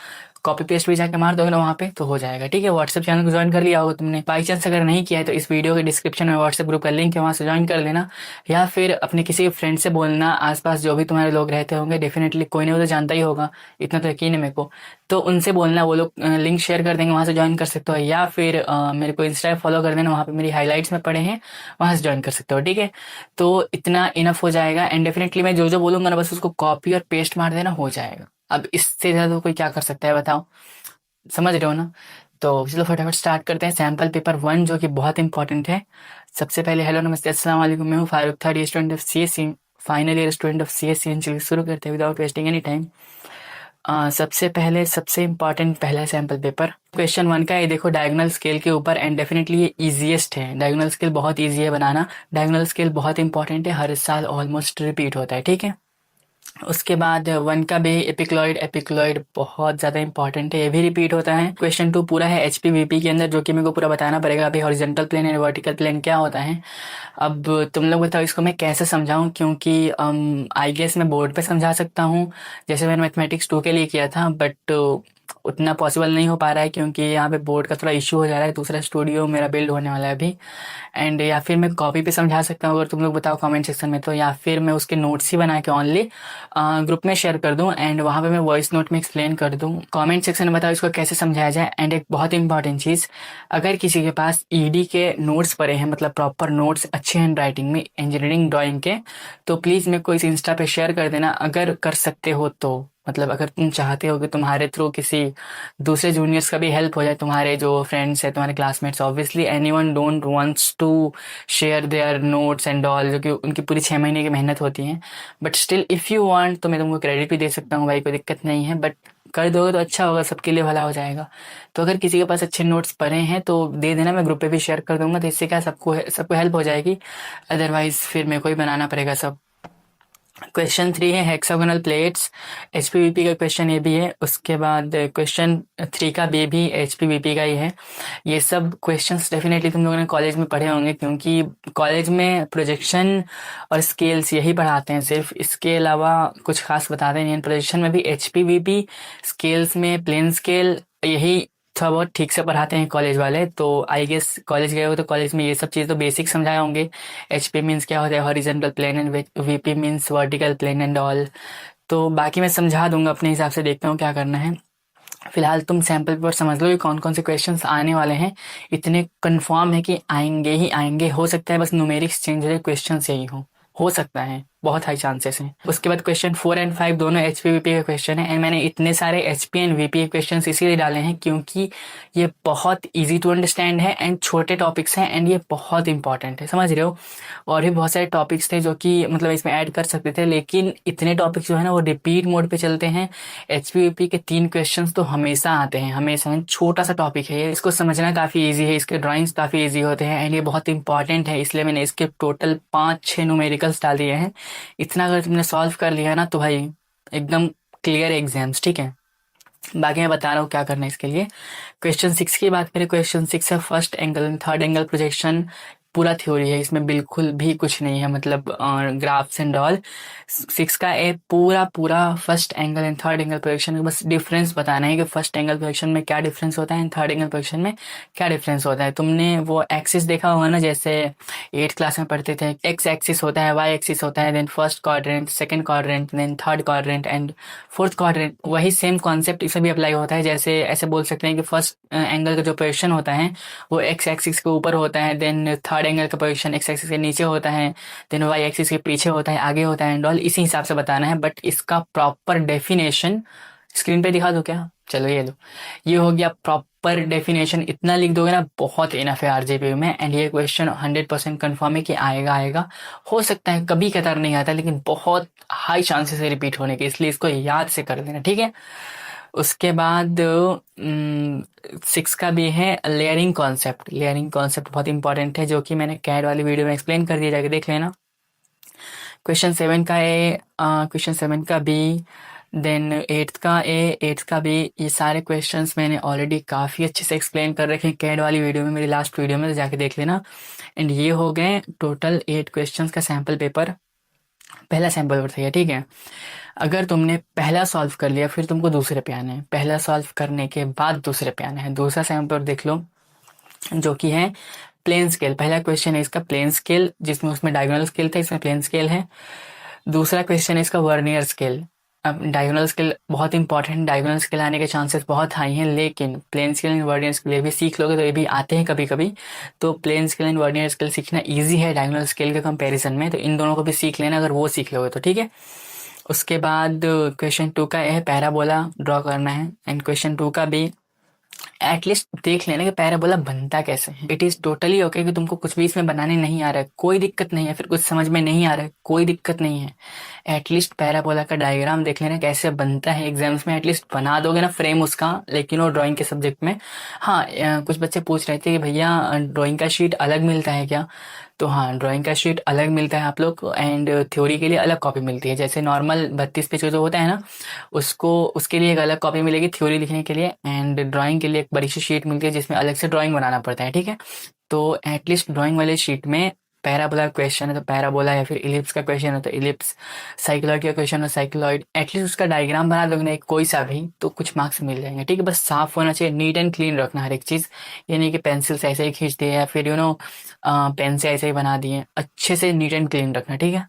कॉपी पेस्ट भी जाके मार दोगे ना वहाँ पे तो हो जाएगा, ठीक है। व्हाट्सएप चैनल को ज्वाइन कर लिया होगा तुमने, बाई चांस अगर नहीं किया है तो इस वीडियो के डिस्क्रिप्शन में व्हाट्सएप ग्रुप का लिंक है, वहाँ से ज्वाइन कर लेना, या फिर अपने किसी फ्रेंड से बोलना, आसपास जो भी तुम्हारे लोग रहते होंगे, डेफिनेटली कोई नहीं वो तो जानता ही होगा, इतना तो यकीन है मेरे को, तो उनसे बोलना, वो लोग लिंक शेयर कर देंगे, वहाँ से ज्वाइन कर सकते हो, या फिर मेरे को इंस्टा फॉलो कर देना, वहाँ पे मेरी हाईलाइट्स में पड़े हैं, वहाँ से ज्वाइन कर सकते हो, ठीक है। तो इतना इनफ हो जाएगा, एंड डेफिनेटली मैं जो जो बोलूँगा ना बस उसको कॉपी और पेस्ट मार देना, हो जाएगा। अब इससे ज़्यादा तो कोई क्या कर सकता है बताओ, समझ रहे हो ना। तो चलो फटाफट स्टार्ट करते हैं। सैम्पल पेपर 1 जो कि बहुत इंपॉर्टेंट है। सबसे पहले हेलो नमस्ते अस्सलाम वालेकुम, मैं हूँ Farooq, third year student of CSC, final year student of CSC. चलिए शुरू करते हैं विदाउट वेस्टिंग एनी टाइम। सबसे पहले सबसे इंपॉर्टेंट पहला सैम्पल पेपर क्वेश्चन 1 का, ये देखो डायगोनल स्केल के ऊपर, एंड डेफिनेटली ये ईजीएस्ट है, डायगोनल स्केल बहुत ईजी है बनाना, डायगोनल स्केल बहुत इंपॉर्टेंट है, हर साल ऑलमोस्ट रिपीट होता है, ठीक है। उसके बाद 1 का भी एपिक्लॉइड, एपिक्लॉइड बहुत ज़्यादा इंपॉर्टेंट है, ये भी रिपीट होता है। क्वेश्चन 2 पूरा है एचपीवीपी के अंदर, जो कि मेरे को पूरा बताना पड़ेगा अभी horizontal plane and vertical plane क्या होता है। अब तुम लोग बताओ इसको मैं कैसे समझाऊं, क्योंकि आई गेस मैं बोर्ड पे समझा सकता हूँ जैसे मैंने मैथमेटिक्स 2 के लिए किया था, बट उतना पॉसिबल नहीं हो पा रहा है क्योंकि यहाँ पे बोर्ड का थोड़ा इशू हो जा रहा है। दूसरा स्टूडियो मेरा बिल्ड होने वाला है अभी। एंड या फिर मैं कॉपी पे समझा सकता हूँ अगर तुम लोग बताओ कमेंट सेक्शन में, तो या फिर मैं उसके नोट्स ही बना के ओनली ग्रुप में शेयर कर दूँ एंड वहाँ पे मैं वॉइस नोट में एक्सप्लेन कर दूँ। कमेंट सेक्शन में बताओ इसको कैसे समझाया जाए। एंड एक बहुत इंपॉर्टेंट चीज़, अगर किसी के पास ईडी के नोट्स पड़े हैं, मतलब प्रॉपर नोट्स अच्छे हैंड राइटिंग में इंजीनियरिंग ड्राइंग के, तो प्लीज़ मेरे को इस इंस्टा पे शेयर कर देना अगर कर सकते हो तो। मतलब अगर तुम चाहते हो कि तुम्हारे थ्रू किसी दूसरे जूनियर्स का भी हेल्प हो जाए, तुम्हारे जो फ्रेंड्स है, तुम्हारे classmates, obviously anyone don't wants to share their notes and all, जो कि उनकी पूरी 6 महीने की मेहनत होती है। But still if you want तो मैं तुमको क्रेडिट भी दे सकता हूँ भाई, कोई दिक्कत नहीं है। बट कर दोगे तो अच्छा होगा, सबके लिए भला हो जाएगा। तो अगर किसी के पास अच्छे नोट्स पड़े हैं तो दे देना, मैं ग्रुप पे भी शेयर कर दूंगा, तो इससे क्या सबको सबको हेल्प हो जाएगी। अदरवाइज फिर मेरे को ही बनाना पड़ेगा सब। क्वेश्चन 3 है हेक्सागोनल प्लेट्स, एचपीवीपी का क्वेश्चन ये भी है। उसके बाद क्वेश्चन 3 का बी भी एचपीवीपी का ही है। ये सब क्वेश्चंस डेफिनेटली तुम लोगों ने कॉलेज में पढ़े होंगे क्योंकि कॉलेज में प्रोजेक्शन और स्केल्स यही पढ़ाते हैं सिर्फ, इसके अलावा कुछ खास बताते नहीं हैं। प्रोजेक्शन में भी एचपीवीपी, स्केल्स में प्लेन स्केल, यही थोड़ा बहुत ठीक से पढ़ाते हैं कॉलेज वाले। तो आई गेस कॉलेज गए हो तो कॉलेज में ये सब चीज़ तो बेसिक समझाए होंगे। एचपी मीन्स क्या होता है, horizontal plane, and VP means vertical plane and all. तो बाकी मैं समझा दूंगा अपने हिसाब से, देखता हूँ क्या करना है। फिलहाल तुम सैम्पल पेपर समझ लो कि कौन कौन से क्वेश्चंस आने वाले हैं। इतने कंफर्म है कि आएंगे ही आएंगे, हो सकता है बस न्यूमेरिक्स चेंज हो जाए, क्वेश्चन यही हो सकता है, बहुत हाई चांसेस हैं। उसके बाद क्वेश्चन 4 एंड 5 दोनों एचपी वीपी के क्वेश्चन है। एंड मैंने इतने सारे एचपी एंड वीपी के क्वेश्चन इसीलिए डाले हैं क्योंकि ये बहुत इजी टू अंडरस्टैंड है एंड छोटे टॉपिक्स हैं एंड ये बहुत इंपॉर्टेंट है, समझ रहे हो। और भी बहुत सारे टॉपिक्स थे जो कि मतलब इसमें ऐड कर सकते थे, लेकिन इतने टॉपिक्स जो है ना वो रिपीट मोड पे चलते हैं। एचपी वीपी के 3 क्वेश्चंस तो हमेशा आते हैं, हमेशा। छोटा सा टॉपिक है ये, इसको समझना काफ़ी ईजी है, इसके ड्राइंग्स काफ़ी ईजी होते हैं एंड ये बहुत इंपॉर्टेंट है, इसलिए मैंने इसके टोटल 5-6 न्यूमेरिकल्स डाल दिए हैं। इतना अगर तुमने सॉल्व कर लिया ना तो भाई एकदम क्लियर एग्जाम्स, ठीक है। बाकी मैं बता रहा हूँ क्या करना है इसके लिए। क्वेश्चन 6 की बात करें, क्वेश्चन 6 है first angle and third angle projection, पूरा थ्योरी है, इसमें बिल्कुल भी कुछ नहीं है, मतलब ग्राफ्स एंड ऑल। 6 का ए पूरा पूरा first angle and third angle projection, बस डिफरेंस बताना है कि फर्स्ट एंगल प्रोजेक्शन में क्या डिफरेंस होता है एंड थर्ड एंगल प्रोजेक्शन में क्या डिफरेंस होता है। तुमने वो एक्सिस देखा होगा ना, जैसे 8th क्लास में पढ़ते थे, एक्स एक्सिस होता है, वाई एक्सिस होता है, then first quadrant, second quadrant, then third quadrant and fourth quadrant. वही सेम कॉन्सेप्ट इसमें भी अप्लाई होता है। जैसे ऐसे बोल सकते हैं कि फर्स्ट एंगल का जो पोजीशन होता है वो एक्स एक्सिस के ऊपर होता है, देन थर्ड एंगल का पोजीशन एक्स एक्सिस के नीचे होता है, देन वाई एक्सिस के पीछे होता है, आगे होता है एंड ऑल, इसी हिसाब से बताना है। बट इसका प्रॉपर डेफिनेशन स्क्रीन पे दिखा दो क्या, चलो ये लो, ये हो गया प्रॉपर डेफिनेशन। इतना लिख दोगे ना बहुत इनफ है आरजेपी में। एंड ये क्वेश्चन 100% कन्फर्म है कि आएगा आएगा। हो सकता है कभी कतार नहीं आता, लेकिन बहुत हाई चांसेस है रिपीट होने के, इसलिए इसको याद से कर देना, ठीक है। उसके बाद 6 का भी है लेयरिंग कॉन्सेप्ट। लेयरिंग कॉन्सेप्ट बहुत इंपॉर्टेंट है, जो कि मैंने कैड वाली वीडियो में एक्सप्लेन कर दिया, जाके देख लेना। क्वेश्चन 7 का ए, क्वेश्चन 7 का बी, देन 8th का ए, 8th का बी। ये सारे क्वेश्चंस मैंने ऑलरेडी काफ़ी अच्छे से एक्सप्लेन कर रखे हैं कैड वाली वीडियो में, मेरी लास्ट वीडियो में, तो जाके देख लेना। एंड ये हो गए टोटल 8 क्वेश्चंस का सैम्पल पेपर। पहला सैम्पल पेपर था ये, ठीक है। अगर तुमने पहला सॉल्व कर लिया फिर तुमको दूसरे पे आना है, पहला सॉल्व करने के बाद दूसरे पे आना है। दूसरा सैम्पल पेपर देख लो, जो कि है प्लेन स्केल। पहला क्वेश्चन है इसका प्लेन स्केल, जिसमें उसमें डायगोनल स्केल था, इसमें प्लेन स्केल है। दूसरा क्वेश्चन है इसका वर्नियर स्केल। अब डायगोनल स्केल बहुत इंपॉर्टेंट, डायगोनल स्केल आने के चांसेस बहुत हाई हैं, लेकिन plain scale and vernier scale ये भी सीख लोगे तो ये भी आते हैं कभी कभी। तो plain scale and vernier scale सीखना इजी है डायगोनल स्केल के कंपैरिजन में, तो इन दोनों को भी सीख लेना अगर वो सीख लोगे तो, ठीक है। उसके बाद क्वेश्चन 2 का है पैराबोला ड्रॉ करना है। एंड क्वेश्चन 2 का भी एटलीस्ट देख लेना कि पैराबोला बनता कैसे है। इट इज टोटली ओके कि तुमको कुछ भी इसमें बनाने नहीं आ रहा है, कोई दिक्कत नहीं है, फिर कुछ समझ में नहीं आ रहा है, कोई दिक्कत नहीं है। एटलीस्ट पैराबोला का डायग्राम देख लेना कैसे बनता है, एग्जाम्स में एटलीस्ट बना दोगे ना फ्रेम उसका, लेकिन वो ड्राइंग के सब्जेक्ट में। हाँ, कुछ बच्चे पूछ रहे थे कि भैया ड्राइंग का शीट अलग मिलता है क्या, तो हाँ ड्राइंग का शीट अलग मिलता है आप लोग को, एंड थ्योरी के लिए अलग कॉपी मिलती है। जैसे नॉर्मल 32 पेज का जो होता है ना, उसको उसके लिए एक अलग कॉपी मिलेगी थ्योरी लिखने के लिए, एंड ड्राइंग के लिए एक बड़ी सी शीट मिलती है जिसमें अलग से ड्राइंग बनाना पड़ता है, ठीक है। तो एटलीस्ट ड्राइंग वाले शीट में पैराबोला क्वेश्चन है तो पैराबोला, या फिर इलिप्स का क्वेश्चन है तो इलिप्स, साइक्लॉइड का क्वेश्चन है साइक्लॉइड, एटलीस्ट उसका डायग्राम बना दोगे ना एक कोई सा भी तो कुछ मार्क्स मिल जाएंगे। ठीक है, बस साफ होना चाहिए, नीट एंड क्लीन रखना हर एक चीज़। ये नहीं कि पेंसिल से ऐसे ही खींच दिए या फिर पेन से ऐसे ही बना दिए, अच्छे से नीट एंड क्लीन रखना। ठीक है,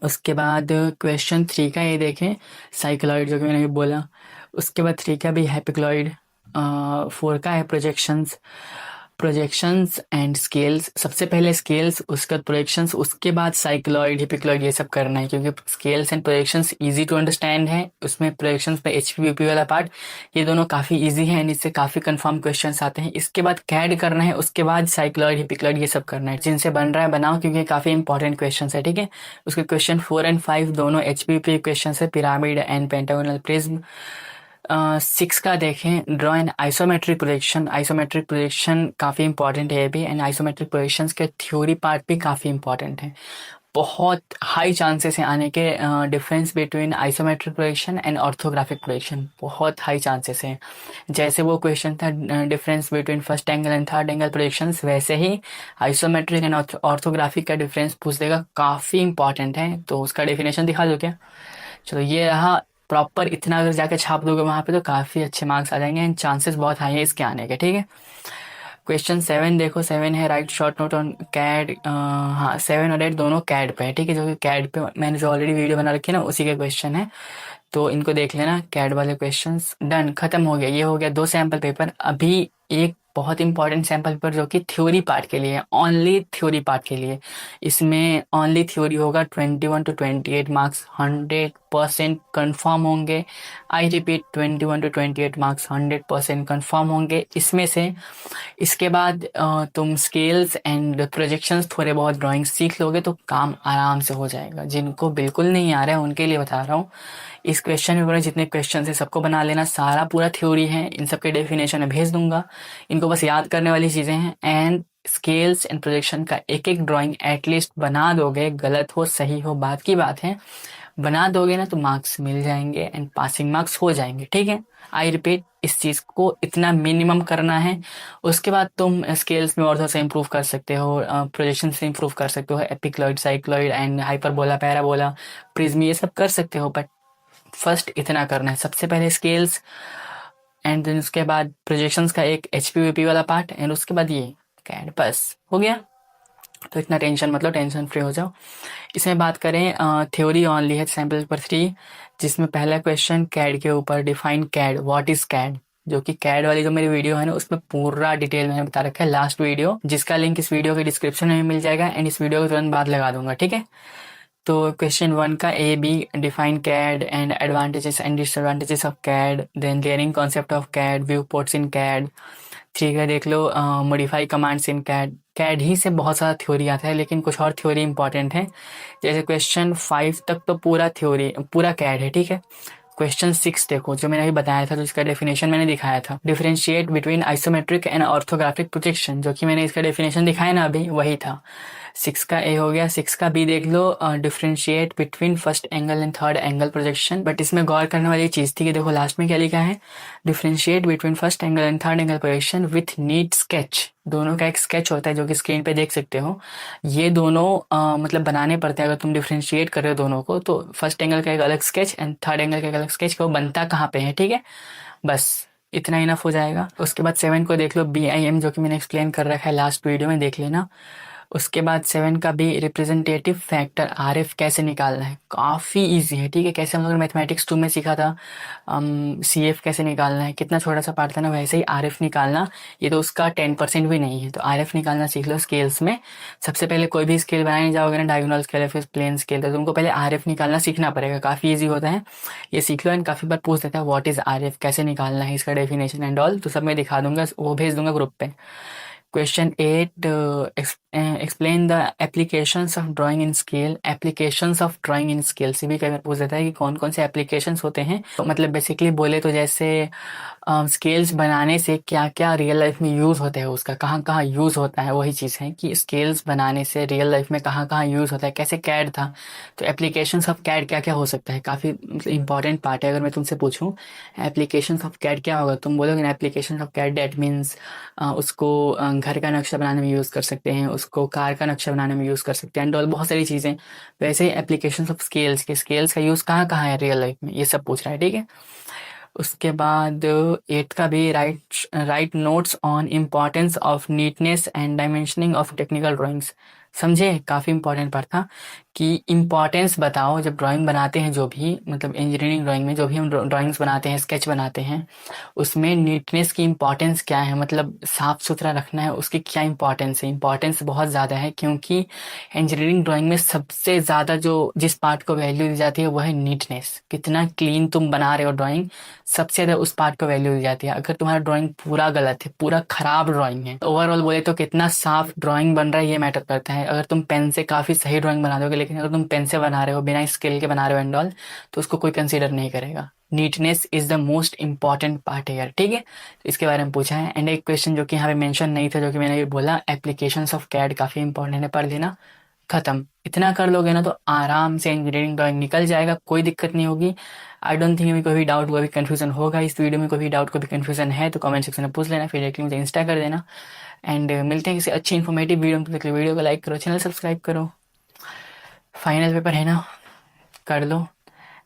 उसके बाद क्वेश्चन 3 का ये देखें, साइक्लॉइड जो कि मैंने अभी बोला। उसके बाद 3 का भी हैप्टिक्लॉइड। 4 का है प्रोजेक्शंस, प्रोजेक्शंस एंड स्केल्स। सबसे पहले स्केल्स, उसके बाद प्रोजेक्शंस, उसके बाद साइक्लॉइड हिपिक्लॉइड ये सब करना है, क्योंकि scales and projections easy to understand है। उसमें प्रोजेक्शंस में एचपीवीपी वाला पार्ट, ये दोनों काफ़ी इजी है एंड इससे काफ़ी कंफर्म क्वेश्चंस आते हैं। इसके बाद कैड करना है, उसके बाद साइक्लॉइड हिपिक्लॉइड ये सब करना है। जिनसे बन रहा है बनाओ, क्योंकि काफ़ी इंपॉर्टेंट क्वेश्चन है। ठीक है, उसके क्वेश्चन 4 एंड 5 दोनों एचपीवीपी क्वेश्चन है, पिरामिड एंड पेंटागोनल प्रिज्म। 6 का देखें, draw an isometric projection. Isometric projection काफ़ी इंपॉर्टेंट है ये भी, एंड आइसोमेट्रिक प्रोजेक्शंस के थ्योरी पार्ट भी काफ़ी इंपॉर्टेंट है। बहुत हाई चांसेस हैं आने के difference between isometric projection and orthographic projection, बहुत हाई चांसेस हैं। जैसे वो क्वेश्चन था difference between first angle and third angle projections, वैसे ही आइसोमेट्रिक एंड ऑर्थोग्राफिक का डिफरेंस पूछ देगा, काफ़ी इंपॉर्टेंट है। तो उसका डेफिनेशन दिखा दो क्या? चलो ये रहा। प्रॉपर इतना अगर जाके छाप दोगे वहाँ पे तो काफ़ी अच्छे मार्क्स आ जाएंगे एंड चांसेस बहुत हाई है इसके आने के। ठीक है, क्वेश्चन 7 देखो, 7 है write short note on CAD. हाँ, 7 और 8 दोनों कैड पे है। ठीक है, जो कि कैड पे मैंने जो ऑलरेडी वीडियो बना रखी है ना उसी के क्वेश्चन है, तो इनको देख लेना। कैड वाले क्वेश्चंस डन, खत्म हो गया। ये हो गया 2 सैम्पल पेपर। अभी एक बहुत इंपॉर्टेंट सैम्पल पेपर जो कि थ्योरी पार्ट के लिए है, ओनली थ्योरी पार्ट के लिए। इसमें ओनली थ्योरी होगा, 21 to 28 मार्क्स 100% कन्फर्म होंगे। I repeat, 21 to 28 marks 100% confirm होंगे इसमें से। इसके बाद तुम स्केल्स एंड प्रोजेक्शंस थोड़े बहुत ड्राइंग सीख लोगे तो काम आराम से हो जाएगा। जिनको बिल्कुल नहीं आ रहा है उनके लिए बता रहा हूँ, इस क्वेश्चन पेपर में जितने क्वेश्चन है सबको बना लेना, सारा पूरा थ्योरी है, इन सब के डेफिनेशन मैं भेज दूंगा। इनको बस याद करने वाली चीज़ें हैं, एंड स्केल्स एंड प्रोजेक्शन का एक एक ड्राइंग एटलीस्ट बना दोगे, गलत हो सही हो बात की बात है, बना दोगे ना तो मार्क्स मिल जाएंगे एंड पासिंग मार्क्स हो जाएंगे। ठीक है, आई रिपीट, इस चीज़ को इतना मिनिमम करना है। उसके बाद तुम स्केल्स में और थोड़ा सा इंप्रूव कर सकते हो, प्रोजेक्शन से इंप्रूव कर सकते हो, epicycloid, cycloid and hyperbola, parabola, prism, ये सब कर सकते हो। बट फर्स्ट इतना करना है, सबसे पहले स्केल्स एंड देन उसके बाद प्रोजेक्शंस का एक एचपीवीपी वाला पार्ट एंड उसके बाद ये कैड, बस हो गया। तो इतना टेंशन मतलब, टेंशन फ्री हो जाओ। इसमें बात करें थ्योरी ऑनली है सैम्पल पेपर 3, जिसमें पहला क्वेश्चन कैड के ऊपर, define CAD, what is CAD. जो कि कैड वाली जो मेरी वीडियो है ना उसमें पूरा डिटेल मैंने बता रखा है, लास्ट वीडियो, जिसका लिंक इस वीडियो के डिस्क्रिप्शन में मिल जाएगा एंड इस वीडियो के तुरंत बाद लगा दूंगा। ठीक है, तो क्वेश्चन 1 का A B, define CAD and advantages and disadvantages of CAD, then layering concept of CAD, view ports in CAD. ठीक है, देख लो modify commands in CAD. CAD ही से बहुत सारा थ्योरी आता है लेकिन कुछ और थ्योरी इंपॉर्टेंट है। जैसे क्वेश्चन 5 तक तो पूरा थ्योरी, पूरा कैड है। ठीक है, क्वेश्चन 6 देखो, जो मैंने अभी बताया था, तो इसका डेफिनेशन मैंने दिखाया था, differentiate between isometric and orthographic projection, जो कि मैंने इसका डेफिनेशन दिखाया ना अभी, वही था। 6 का ए हो गया। 6 का बी देख लो, differentiate between first angle and third angle projection. But इसमें गौर करने वाली चीज़ थी कि देखो लास्ट में क्या लिखा है, differentiate between first angle and third angle projection with NEET sketch. दोनों का एक स्केच होता है जो कि स्क्रीन पे देख सकते हो। ये दोनों मतलब बनाने पड़ते हैं अगर तुम डिफरेंशिएट कर रहे हो दोनों को, तो फर्स्ट एंगल का एक अलग स्केच एंड थर्ड एंगल का एक अलग स्केच, को बनता कहाँ पे है। ठीक है, बस इतना इनफ हो जाएगा। उसके बाद 7 को देख लो, BIM, जो कि मैंने एक्सप्लेन कर रखा है लास्ट वीडियो में, देख लेना। उसके बाद 7 का भी, रिप्रेजेंटेटिव फैक्टर RF कैसे निकालना है, काफ़ी इजी है। ठीक है, कैसे हम लोग मैथमेटिक्स 2 में सीखा था, CF कैसे निकालना है, कितना छोटा सा पार्ट था ना, वैसे ही RF निकालना। ये तो उसका 10% भी नहीं है, तो RF निकालना सीख लो स्केल्स में। सबसे पहले कोई भी स्केल बनाने जाओगे ना, डायगोनल स्केल या फिर प्लेन स्केल, तो तुमको पहले RF निकालना सीखना पड़ेगा, काफ़ी ईजी होता है, ये सीख लो। एंड काफ़ी बार पूछ देता है व्हाट इज़ RF, कैसे निकालना है, इसका डेफिनेशन एंड ऑल, तो सब मैं दिखा दूंगा, वो भेज दूंगा ग्रुप पे। Question 8, explain the applications of drawing in scale. Applications of drawing in scale से भी कई बार पूछ देता है कि कौन कौन से एप्लीकेशंस होते हैं। तो मतलब बेसिकली बोले तो जैसे स्केल्स बनाने से क्या क्या रियल लाइफ में यूज़ होता है, उसका कहाँ कहाँ यूज़ होता है, वही चीज़ है कि स्केल्स बनाने से रियल लाइफ में कहाँ कहाँ यूज़ होता है, कैसे कैड था, तो एप्लीकेशंस ऑफ कैड क्या क्या हो सकता है, काफ़ी इंपॉर्टेंट पार्ट है। अगर मैं तुमसे पूछूं एप्लीकेशंस ऑफ कैड क्या होगा, तुम बोलोगे ना application of CAD, that means उसको घर का नक्शा बनाने में यूज़ कर सकते हैं, उसको कार का नक्शा बनाने में यूज़ कर सकते हैं एंड ऑल, बहुत सारी चीज़ें। वैसे ही एप्लीकेशन ऑफ स्केल्स के, स्केल्स का यूज़ कहाँ कहाँ है रियल लाइफ में, ये सब पूछ रहा है, ठीक है। उसके बाद 8 का भी right notes on importance of neatness and dimensioning of technical drawings. समझे, काफ़ी इंपॉर्टेंट पार्ट था कि इम्पॉर्टेंस बताओ जब ड्राइंग बनाते हैं, जो भी मतलब इंजीनियरिंग ड्राइंग में जो भी हम ड्राइंग्स बनाते हैं, स्केच बनाते हैं, उसमें नीटनेस की इम्पॉर्टेंस क्या है, मतलब साफ़ सुथरा रखना है, उसकी क्या इम्पॉर्टेंस है। इम्पॉर्टेंस बहुत ज़्यादा है क्योंकि इंजीनियरिंग ड्राइंग में सबसे ज़्यादा जो जिस पार्ट को वैल्यू दी जाती है वो है नीटनेस। कितना क्लीन तुम बना रहे हो ड्राइंग, सबसे ज़्यादा उस पार्ट को वैल्यू दी जाती है। अगर तुम्हारा ड्राइंग पूरा गलत है, पूरा खराब ड्राइंग है, ओवरऑल बोले तो कितना साफ ड्राइंग बन रहा है ये मैटर करता है। अगर तुम पेन से काफ़ी सही ड्राइंग बना दोगे, लेकिन अगर तुम पेन से बना रहे हो, बिना स्केल के बना रहे हो एंड ऑल, तो उसको कोई कंसीडर नहीं करेगा। Neatness is the most important part है यार, ठीक है। तो इसके बारे में पूछा है। एंड एक क्वेश्चन जो कि यहाँ पे मेंशन नहीं था, जो कि मैंने भी बोला, एप्लीकेशंस ऑफ कैड काफ़ी इंपॉर्टेंट है, पढ़ लेना। खत्म, इतना कर लोगे ना तो आराम से इंजीनियरिंग ड्राइंग निकल जाएगा, कोई दिक्कत नहीं होगी। आई डोंट थिंक में कोई भी डाउट, कोई भी कंफ्यूजन होगा इस वीडियो में। कोई भी डाउट, कोई भी कंफ्यूजन है तो कमेंट सेक्शन में पूछ लेना, फिर डायरेक्टली मुझे इंस्टा कर देना। एंड मिलते हैं किसी अच्छी इन्फॉर्मेटिव वीडियो में। तो वीडियो को लाइक करो, चैनल सब्सक्राइब करो। फाइनल पेपर है ना, कर लो।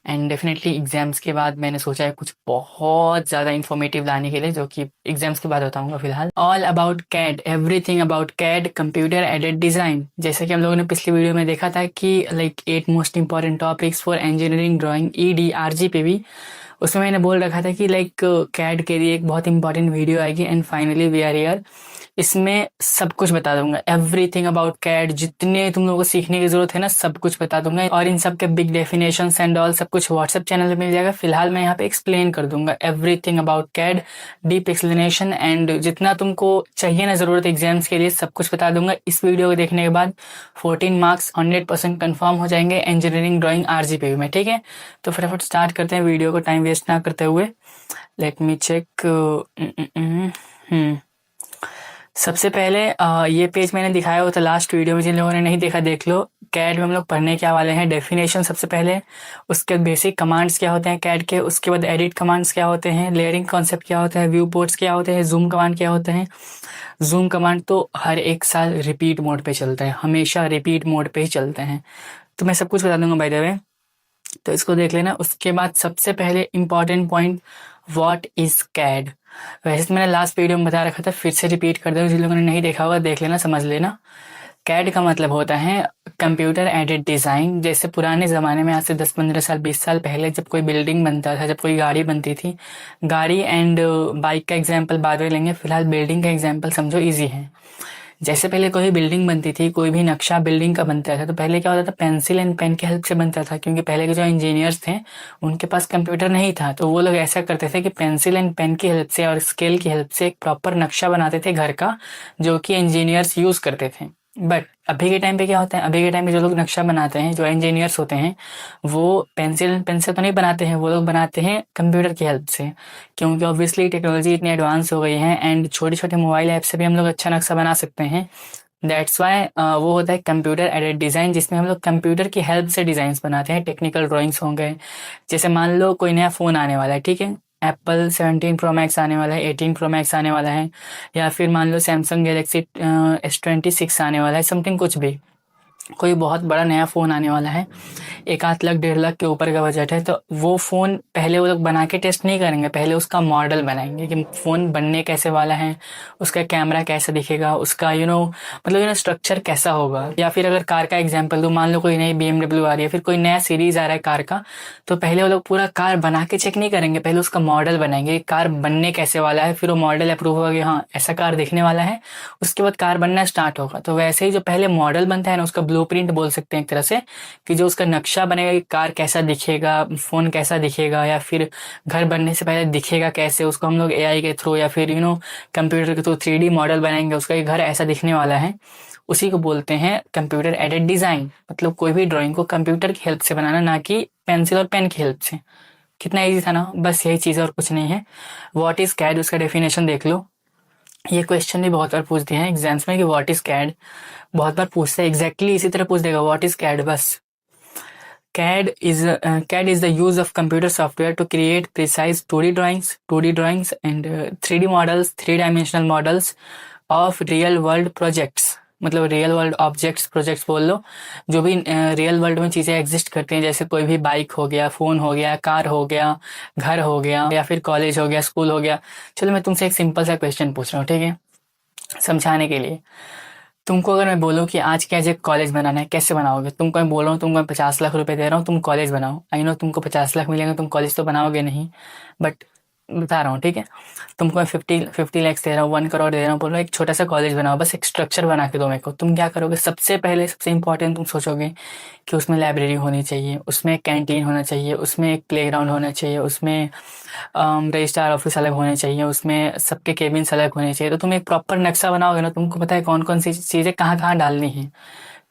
एंड डेफिनेटली एग्जाम्स के बाद मैंने सोचा है कुछ बहुत ज़्यादा इन्फॉर्मेटिव लाने के लिए, जो कि एग्जाम्स के बाद बताऊंगा। फिलहाल all about CAD, everything about CAD, computer aided design. जैसे कि हम लोगों ने पिछली वीडियो में देखा था कि like 8 most important topics for engineering drawing EDRGPV, उसमें मैंने बोल रखा था कि लाइक कैड के लिए एक बहुत इंपॉर्टेंट वीडियो आएगी। And finally we are here, इसमें सब कुछ बता दूंगा, एवरीथिंग अबाउट कैड, जितने तुम लोगों को सीखने की जरूरत है ना सब कुछ बता दूंगा। और इन सब के बिग डेफिनेशंस एंड ऑल सब कुछ व्हाट्सएप चैनल पे मिल जाएगा। फिलहाल मैं यहाँ पे एक्सप्लेन कर दूंगा everything about CAD, deep explanation, and जितना तुमको चाहिए ना जरूरत एग्जाम्स के लिए सब कुछ बता दूंगा। इस वीडियो को देखने के बाद 14 मार्क्स 100% कन्फर्म हो जाएंगे इंजीनियरिंग ड्राइंग RGPV में, ठीक है। तो फटाफट स्टार्ट करते हैं वीडियो को, टाइम वेस्ट ना करते हुए। Let me check. सबसे पहले ये पेज मैंने दिखाया हुआ था लास्ट वीडियो में, जिन लोगों ने नहीं देखा देख लो। कैड में हम लोग पढ़ने क्या वाले हैं, डेफिनेशन सबसे पहले, उसके बाद बेसिक कमांड्स क्या होते हैं कैड के, उसके बाद एडिट कमांड्स क्या होते हैं, लेयरिंग कॉन्सेप्ट क्या होता है, व्यू पोर्ट्स क्या होते हैं, जूम कमांड क्या होते हैं। जूम कमांड तो हर एक साल रिपीट मोड पे चलता है, हमेशा रिपीट मोड पे ही चलते हैं, तो मैं सब कुछ बता दूंगा बाय द वे, तो इसको देख लेना। उसके बाद सबसे पहले important point, what is CAD. वैसे तो मैंने लास्ट वीडियो में बता रखा था, फिर से रिपीट कर दो, जिन लोगों ने नहीं देखा होगा देख लेना, समझ लेना। कैड का मतलब होता है कंप्यूटर एडेड डिज़ाइन। जैसे पुराने ज़माने में, आज से 10-15 साल 20 साल पहले, जब कोई बिल्डिंग बनता था, जब कोई गाड़ी बनती थी, गाड़ी एंड बाइक का एग्जाम्पल बाद में लेंगे, फिलहाल बिल्डिंग का एग्जाम्पल समझो, ईजी है। जैसे पहले कोई बिल्डिंग बनती थी, कोई भी नक्शा बिल्डिंग का बनता था, तो पहले क्या होता था, पेंसिल एंड पेन की हेल्प से बनता था, क्योंकि पहले के जो इंजीनियर्स थे उनके पास कंप्यूटर नहीं था, तो वो लोग ऐसा करते थे कि पेंसिल एंड पेन की हेल्प से और स्केल की हेल्प से एक प्रॉपर नक्शा बनाते थे घर का, जो कि इंजीनियर्स यूज़ करते थे। बट अभी के टाइम पे क्या होता है, अभी के टाइम पे जो लोग नक्शा बनाते हैं, जो इंजीनियर्स होते हैं, वो पेंसिल पेन से तो नहीं बनाते हैं, वो लोग बनाते हैं कंप्यूटर की हेल्प से, क्योंकि ऑब्वियसली टेक्नोलॉजी इतनी एडवांस हो गई है एंड छोटे छोटे मोबाइल ऐप से भी हम लोग अच्छा नक्शा बना सकते हैं। दैट्स वाई वो होता है कंप्यूटर एडेड डिज़ाइन, जिसमें हम लोग कंप्यूटर की हेल्प से डिज़ाइंस बनाते हैं। टेक्निकल ड्राइंग्स हो गए, जैसे मान लो कोई नया फ़ोन आने वाला है, ठीक है, एप्पल 17 प्रो मैक्स आने वाला है, 18 प्रो मैक्स आने वाला है, या फिर मान लो सैमसंग गैलेक्सी S26 आने वाला है, समथिंग कुछ भी, कोई बहुत बड़ा नया फ़ोन आने वाला है, 1-8 लाख 1.5 लाख के ऊपर का बजट है, तो वो फ़ोन पहले वो लोग बना के टेस्ट नहीं करेंगे, पहले उसका मॉडल बनाएंगे कि फ़ोन बनने कैसे वाला है, उसका कैमरा कैसा दिखेगा, उसका मतलब स्ट्रक्चर कैसा होगा। या फिर अगर कार का एग्जांपल दूँ, मान लो कोई नई BMW आ रही है, फिर कोई नया सीरीज़ आ रहा है कार का, तो पहले वो लोग पूरा कार बना के चेक नहीं करेंगे, पहले उसका मॉडल बनाएंगे, कार बनने कैसे वाला है, फिर वो मॉडल अप्रूव होगा कि हाँ ऐसा कार दिखने वाला है, उसके बाद कार बनना स्टार्ट होगा। तो वैसे ही जो पहले मॉडल बनता है ना, उसका ब्लूप्रिंट बोल सकते हैं एक तरह से, कि जो उसका नक्शा बनेगा कि कार कैसा दिखेगा, फोन कैसा दिखेगा, या फिर घर बनने से पहले दिखेगा कैसे, उसको हम लोग AI के थ्रू या फिर कंप्यूटर के थ्रू 3D मॉडल बनाएंगे उसका, घर ऐसा दिखने वाला है, उसी को बोलते हैं कंप्यूटर एडेड डिजाइन। मतलब कोई भी ड्राइंग को कंप्यूटर की हेल्प से बनाना, ना कि पेंसिल और पेन की हेल्प से। कितना ईजी था ना, बस यही चीज़ और कुछ नहीं है। व्हाट इज कैड, उसका डेफिनेशन देख लो। ये क्वेश्चन भी बहुत बार पूछ दिए हैं एग्जाम्स में कि व्हाट इज कैड, बहुत बार पूछते हैं, एग्जैक्टली इसी तरह पूछ देगा व्हाट इज कैड बस। CAD is the use of computer software to create precise 2D drawings and 3D models, 3 dimensional models of real world projects। मतलब रियल वर्ल्ड ऑब्जेक्ट्स प्रोजेक्ट्स बोल लो, जो भी रियल वर्ल्ड में चीज़ें एग्जिस्ट करती हैं, जैसे कोई भी बाइक हो गया, फ़ोन हो गया, कार हो गया, घर हो गया, या फिर कॉलेज हो गया, स्कूल हो गया। चलो मैं तुमसे एक सिंपल सा क्वेश्चन पूछ रहा हूँ, ठीक है, समझाने के लिए। तुमको अगर मैं बोलूँ कि आज क्या एक कॉलेज बनाना है, कैसे बनाओगे? तुमको मैं बोल रहा हूँ, तुमको मैं 50 लाख रुपए दे रहा हूँ, तुम कॉलेज बनाओ। आई नो तुमको 50 लाख मिलेंगे, तुम कॉलेज तो बनाओगे नहीं, बट बता रहा हूँ, ठीक है। तुमको मैं 50 लैक्स दे रहा हूँ, 1 करोड़ दे रहा हूँ, बोल रहा हूँ एक छोटा सा कॉलेज बनाओ, बस एक स्ट्रक्चर बना के दो मेरे को। तुम क्या करोगे? सबसे पहले सबसे इंपॉर्टेंट तुम सोचोगे कि उसमें लाइब्रेरी होनी चाहिए, उसमें एक कैंटीन होना चाहिए, उसमें एक प्लेग्राउंड होना चाहिए, उसमें रजिस्ट्रार ऑफिस अलग होने चाहिए, उसमें सबके केबिन्स अलग होने चाहिए। तो तुम एक प्रॉपर नक्शा बनाओगे ना, तुमको पता है कौन कौन सी चीज़ें कहाँ कहाँ डालनी है।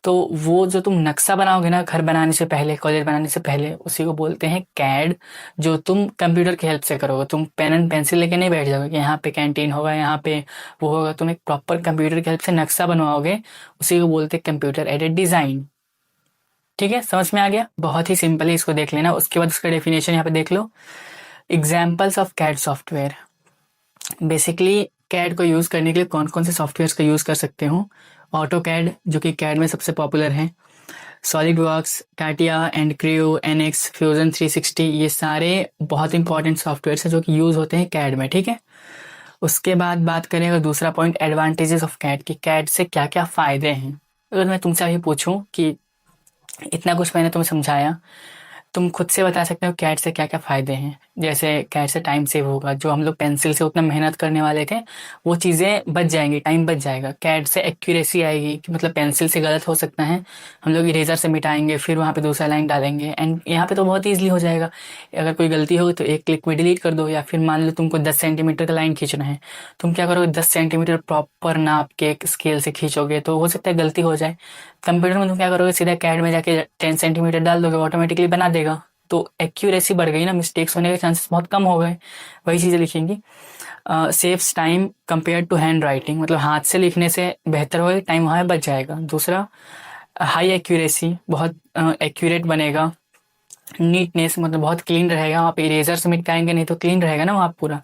तो वो जो तुम नक्शा बनाओगे ना घर बनाने से पहले, कॉलेज बनाने से पहले, उसी को बोलते हैं कैड। जो तुम कंप्यूटर की हेल्प से करोगे, तुम पेन एंड पेंसिल लेके नहीं बैठ जाओगे कि यहाँ पे कैंटीन होगा, यहाँ पे वो होगा। तुम एक प्रॉपर कंप्यूटर की हेल्प से नक्शा बनवाओगे, उसी को बोलते हैं कंप्यूटर एडेड डिज़ाइन। ठीक है, समझ में आ गया? बहुत ही सिंपल है, इसको देख लेना। उसके बाद उसका डेफिनेशन यहाँ पे देख लो। Examples of CAD software. Basically CAD को यूज़ करने के लिए कौन कौन से सॉफ्टवेयर का यूज़ कर सकते हो? ऑटो कैड, जो कि कैड में सबसे पॉपुलर है। SolidWorks, CATIA and Creo, NX, Fusion 360, ये सारे बहुत इंपॉर्टेंट सॉफ्टवेयर हैं जो कि यूज़ होते हैं कैड में, ठीक है। उसके बाद बात करें अगर दूसरा पॉइंट, एडवांटेजेस ऑफ कैड, कि कैड से क्या क्या फ़ायदे हैं। अगर मैं तुमसे अभी पूछूं कि इतना कुछ मैंने तुम्हें समझाया, तुम खुद से बता सकते हो कैड से क्या क्या फ़ायदे हैं। जैसे कैड से टाइम सेव होगा, जो हम लोग पेंसिल से उतना मेहनत करने वाले थे वो चीज़ें बच जाएंगी, टाइम बच जाएगा। कैड से एक्यूरेसी आएगी, कि मतलब पेंसिल से गलत हो सकता है, हम लोग इरेजर से मिटाएंगे, फिर वहाँ पे दूसरा लाइन डालेंगे, एंड यहाँ पे तो बहुत ईजिली हो जाएगा। अगर कोई गलती होगी तो एक क्लिक में डिलीट कर दो। या फिर मान लो तुमको 10 सेंटीमीटर का लाइन खींचना है, तुम क्या करोगे, 10 सेंटीमीटर प्रॉपर नाप के एक स्केल से खींचोगे, तो हो सकता है गलती हो जाए। कंप्यूटर में तुम क्या करोगे, सीधा कैड में जाके 10 सेंटीमीटर डाल दोगे, ऑटोमेटिकली बना देगा। तो एक्यूरेसी बढ़ गई ना, मिस्टेक्स होने के चांसेस बहुत कम हो गए। वही चीज़ें लिखेंगी। Saves time compare to handwriting, मतलब हाथ से लिखने से बेहतर होगा, टाइम वहाँ बच जाएगा। दूसरा, हाई एक्यूरेसी, बहुत एक्यूरेट बनेगा। नीटनेस, मतलब बहुत क्लीन रहेगा, आप इरेजर से मिटाएंगे नहीं तो क्लीन रहेगा ना वहाँ पूरा।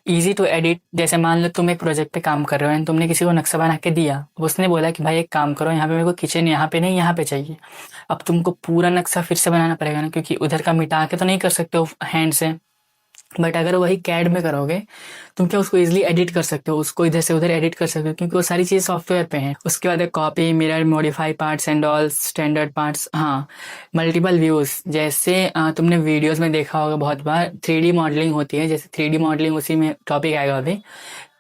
ईजी टू एडिट, जैसे मान लो तुम एक प्रोजेक्ट पे काम कर रहे हो एंड तुमने किसी को नक्शा बना के दिया, उसने बोला कि भाई एक काम करो, यहाँ पे मेरे को किचन यहाँ पे नहीं यहाँ पे चाहिए। अब तुमको पूरा नक्शा फिर से बनाना पड़ेगा ना, क्योंकि उधर का मिटा के तो नहीं कर सकते हो हैंड से। बट अगर वही कैड में करोगे, तुम क्या उसको इजीली एडिट कर सकते हो, उसको इधर से उधर एडिट कर सकते हो, क्योंकि वो सारी चीज़ सॉफ्टवेयर पे हैं। उसके बाद copy, mirror, modify parts and all standard parts. हाँ, मल्टीपल व्यूज़, जैसे तुमने वीडियोस में देखा होगा बहुत बार 3D मॉडलिंग होती है, जैसे 3D मॉडलिंग, उसी में टॉपिक आएगा अभी।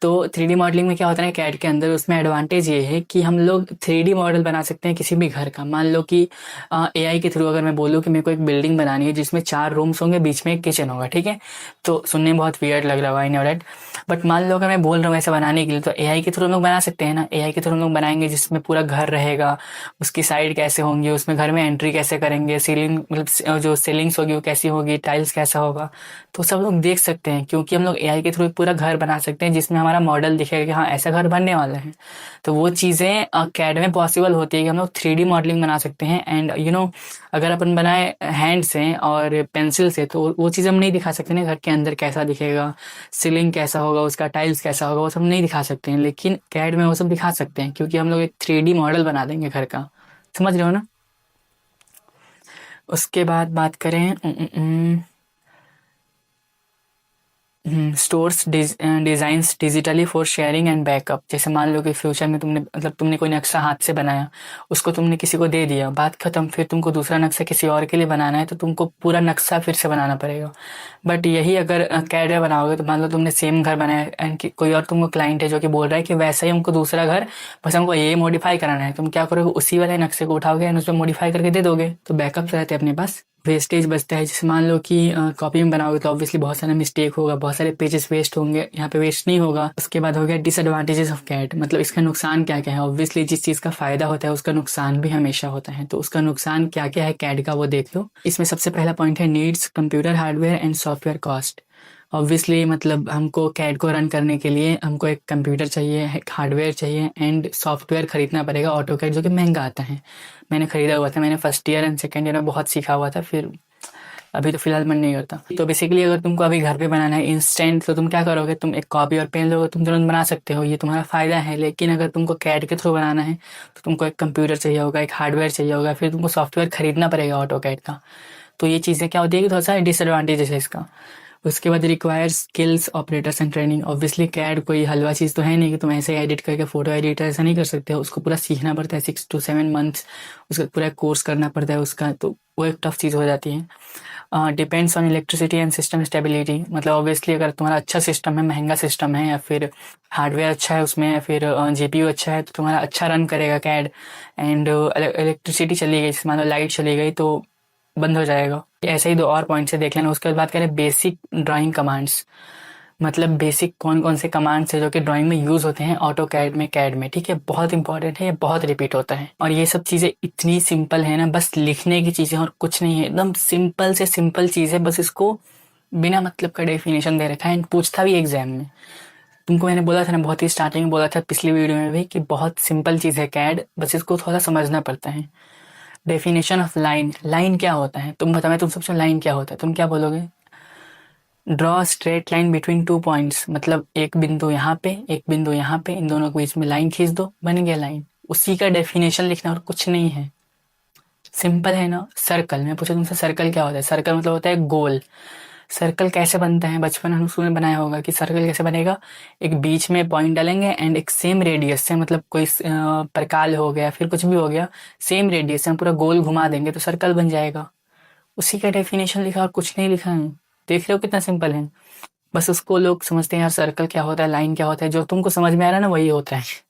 तो 3D मॉडलिंग में क्या होता है कैड के अंदर, उसमें एडवांटेज ये है कि हम लोग 3D मॉडल बना सकते हैं किसी भी घर का। मान लो कि एआई के थ्रू अगर मैं बोलूँ कि मेरे को एक बिल्डिंग बनानी है जिसमें 4 रूम्स होंगे, बीच में एक किचन होगा, ठीक है। तो सुनने में बहुत वियर्ड लग रहा होगा, आई नो दैट। बट मान लो अगर मैं बोल रहा हूँ ऐसा बनाने के लिए, तो एआई के थ्रू हम लोग बना सकते हैं ना। एआई के थ्रू हम लोग बनाएंगे जिसमें पूरा घर रहेगा, उसकी साइड कैसे होंगी, उसमें घर में एंट्री कैसे करेंगे, सीलिंग मतलब जो सीलिंग्स होगी वो कैसी होगी, टाइल्स कैसा होगा, तो सब लोग देख सकते हैं। क्योंकि हम लोग एआई के थ्रू एक पूरा घर बना सकते हैं जिसमें हमारा मॉडल दिखेगा कि हाँ ऐसा घर बनने वाला है। तो वो चीज़ें कैड में पॉसिबल होती है कि हम लोग 3D मॉडलिंग बना सकते हैं। एंड अगर अपन बनाए हैंड से और पेंसिल से, तो वो चीज़ हम नहीं दिखा सकते ना, घर के अंदर कैसा दिखेगा, सीलिंग कैसा होगा, उसका टाइल्स कैसा होगा, वो सब नहीं दिखा सकते हैं। लेकिन कैड में वो सब दिखा सकते हैं, क्योंकि हम लोग एक 3D मॉडल बना देंगे घर का। समझ रहे हो ना? उसके बाद बात करें stores designs digitally for sharing and backup. जैसे मान लो कि फ्यूचर में तुमने कोई नक्शा हाथ से बनाया, उसको तुमने किसी को दे दिया, बात खत्म, फिर तुमको दूसरा नक्शा किसी और के लिए बनाना है, तो तुमको पूरा नक्शा फिर से बनाना पड़ेगा। बट यही अगर कैड में बनाओगे, तो मान लो तुमने सेम घर बनाया एंड कोई और तुमको क्लाइंट है जो कि बोल रहा है कि वैसा ही हमको दूसरा घर, बस हमको ये मॉडिफाई कराना है, तुम क्या करोगे, उसी वाले नक्शे को उठाओगे एंड उसमें मॉडिफाई करके दे दोगे, तो बैकअप रहते हैं अपने पास। वेस्टेज बचता है, जैसे मान लो कि कॉपी में बनाओगे तो ऑब्वियसली बहुत सारा मिस्टेक होगा, बहुत सारे पेजेस वेस्ट होंगे, यहाँ पे वेस्ट नहीं होगा। उसके बाद हो गया डिसएडवांटेजेस ऑफ कैड, मतलब इसका नुकसान क्या क्या है। ऑब्वियसली जिस चीज़ का फायदा होता है उसका नुकसान भी हमेशा होता है, तो उसका नुकसान क्या क्या है कैड का वो देख लो। इसमें सबसे पहला पॉइंट है needs, computer hardware and software cost. Obviously मतलब हमको कैड को रन करने के लिए हमको एक कंप्यूटर चाहिए, एक हार्डवेयर चाहिए एंड सॉफ्टवेयर खरीदना पड़ेगा, ऑटो कैड, जो कि महंगा आता है। मैंने खरीदा हुआ था, मैंने first year and second year में बहुत सीखा हुआ था, फिर अभी तो फिलहाल मन नहीं करता। तो बेसिकली अगर तुमको अभी घर पे बनाना है इंस्टेंट, तो तुम क्या करोगे, तुम एक कॉपी और पेन लोगे, तुम तुरंत बना सकते हो, ये तुम्हारा फ़ायदा है। लेकिन अगर तुमको कैड के थ्रू बनाना है तो तुमको एक कंप्यूटर चाहिए होगा, एक हार्डवेयर चाहिए होगा, फिर तुमको सॉफ्टवेयर खरीदना पड़ेगा ऑटो कैड का। तो ये चीज़ें क्या होती है कि थोड़ा सा डिसएडवांटेजेस है इसका। उसके बाद require skills operators and training. Obviously CAD कोई हलवा चीज़ तो है नहीं कि तुम ऐसे ही एडिट करके फोटो एडिटर ऐसा नहीं कर सकते हो, उसको पूरा सीखना पड़ता है 6 to 7 months, उसका पूरा कोर्स करना पड़ता है उसका, तो वो एक टफ चीज़ हो जाती है। Depends on electricity and system stability. मतलब ऑब्वियसली अगर तुम्हारा अच्छा सिस्टम है, महंगा सिस्टम है, या फिर हार्डवेयर अच्छा है उसमें, या फिर जीपीयू अच्छा है, तो तुम्हारा अच्छा रन करेगा कैड। एंड इलेक्ट्रिसिटी चली गई, जैसे मान लो लाइट चली गई तो बंद हो जाएगा। ऐसे ही दो और पॉइंट से देख लेना। उसके बाद बात करें बेसिक ड्राइंग कमांड्स। मतलब बेसिक कौन कौन से कमांड्स है जो कि ड्राइंग में यूज होते हैं ऑटो कैड में, कैड में, ठीक है। बहुत इंपॉर्टेंट है, ये बहुत रिपीट होता है। और ये सब चीजें इतनी सिंपल है ना, बस लिखने की चीजें और कुछ नहीं है, एकदम सिंपल से सिंपल चीज है। बस इसको बिना मतलब का डेफिनेशन दे रखा है, एंड पूछता भी एग्जाम में। तुमको मैंने बोला था ना, बहुत ही स्टार्टिंग में बोला था पिछली वीडियो में भी, कि बहुत सिंपल चीज है कैड, बस इसको थोड़ा समझना पड़ता है। Definition of line. लाइन क्या होता है तुम बताओ, मैं तुम सबसे लाइन क्या होता है, तुम क्या बोलोगे? Draw straight line between 2 points. मतलब एक बिंदु यहाँ पे, एक बिंदु यहाँ पे, इन दोनों के बीच में लाइन खींच दो, बन गया लाइन। उसी का डेफिनेशन लिखना और कुछ नहीं है, सिंपल है ना। सर्कल, मैं पूछा तुमसे सर्कल क्या होता है? सर्कल मतलब होता है गोल। सर्कल कैसे बनता है, बचपन में स्कूल में बनाया होगा कि सर्कल कैसे बनेगा। एक बीच में पॉइंट डालेंगे एंड एक सेम रेडियस से, मतलब कोई प्रकाल हो गया, फिर कुछ भी हो गया, सेम रेडियस से हम पूरा गोल घुमा देंगे तो सर्कल बन जाएगा। उसी का डेफिनेशन लिखा और कुछ नहीं लिखा है। देख रहे हो कितना सिंपल है। बस उसको लोग समझते हैं यार सर्कल क्या होता है, लाइन क्या होता है, जो तुमको समझ में आ रहा है ना वही होता है।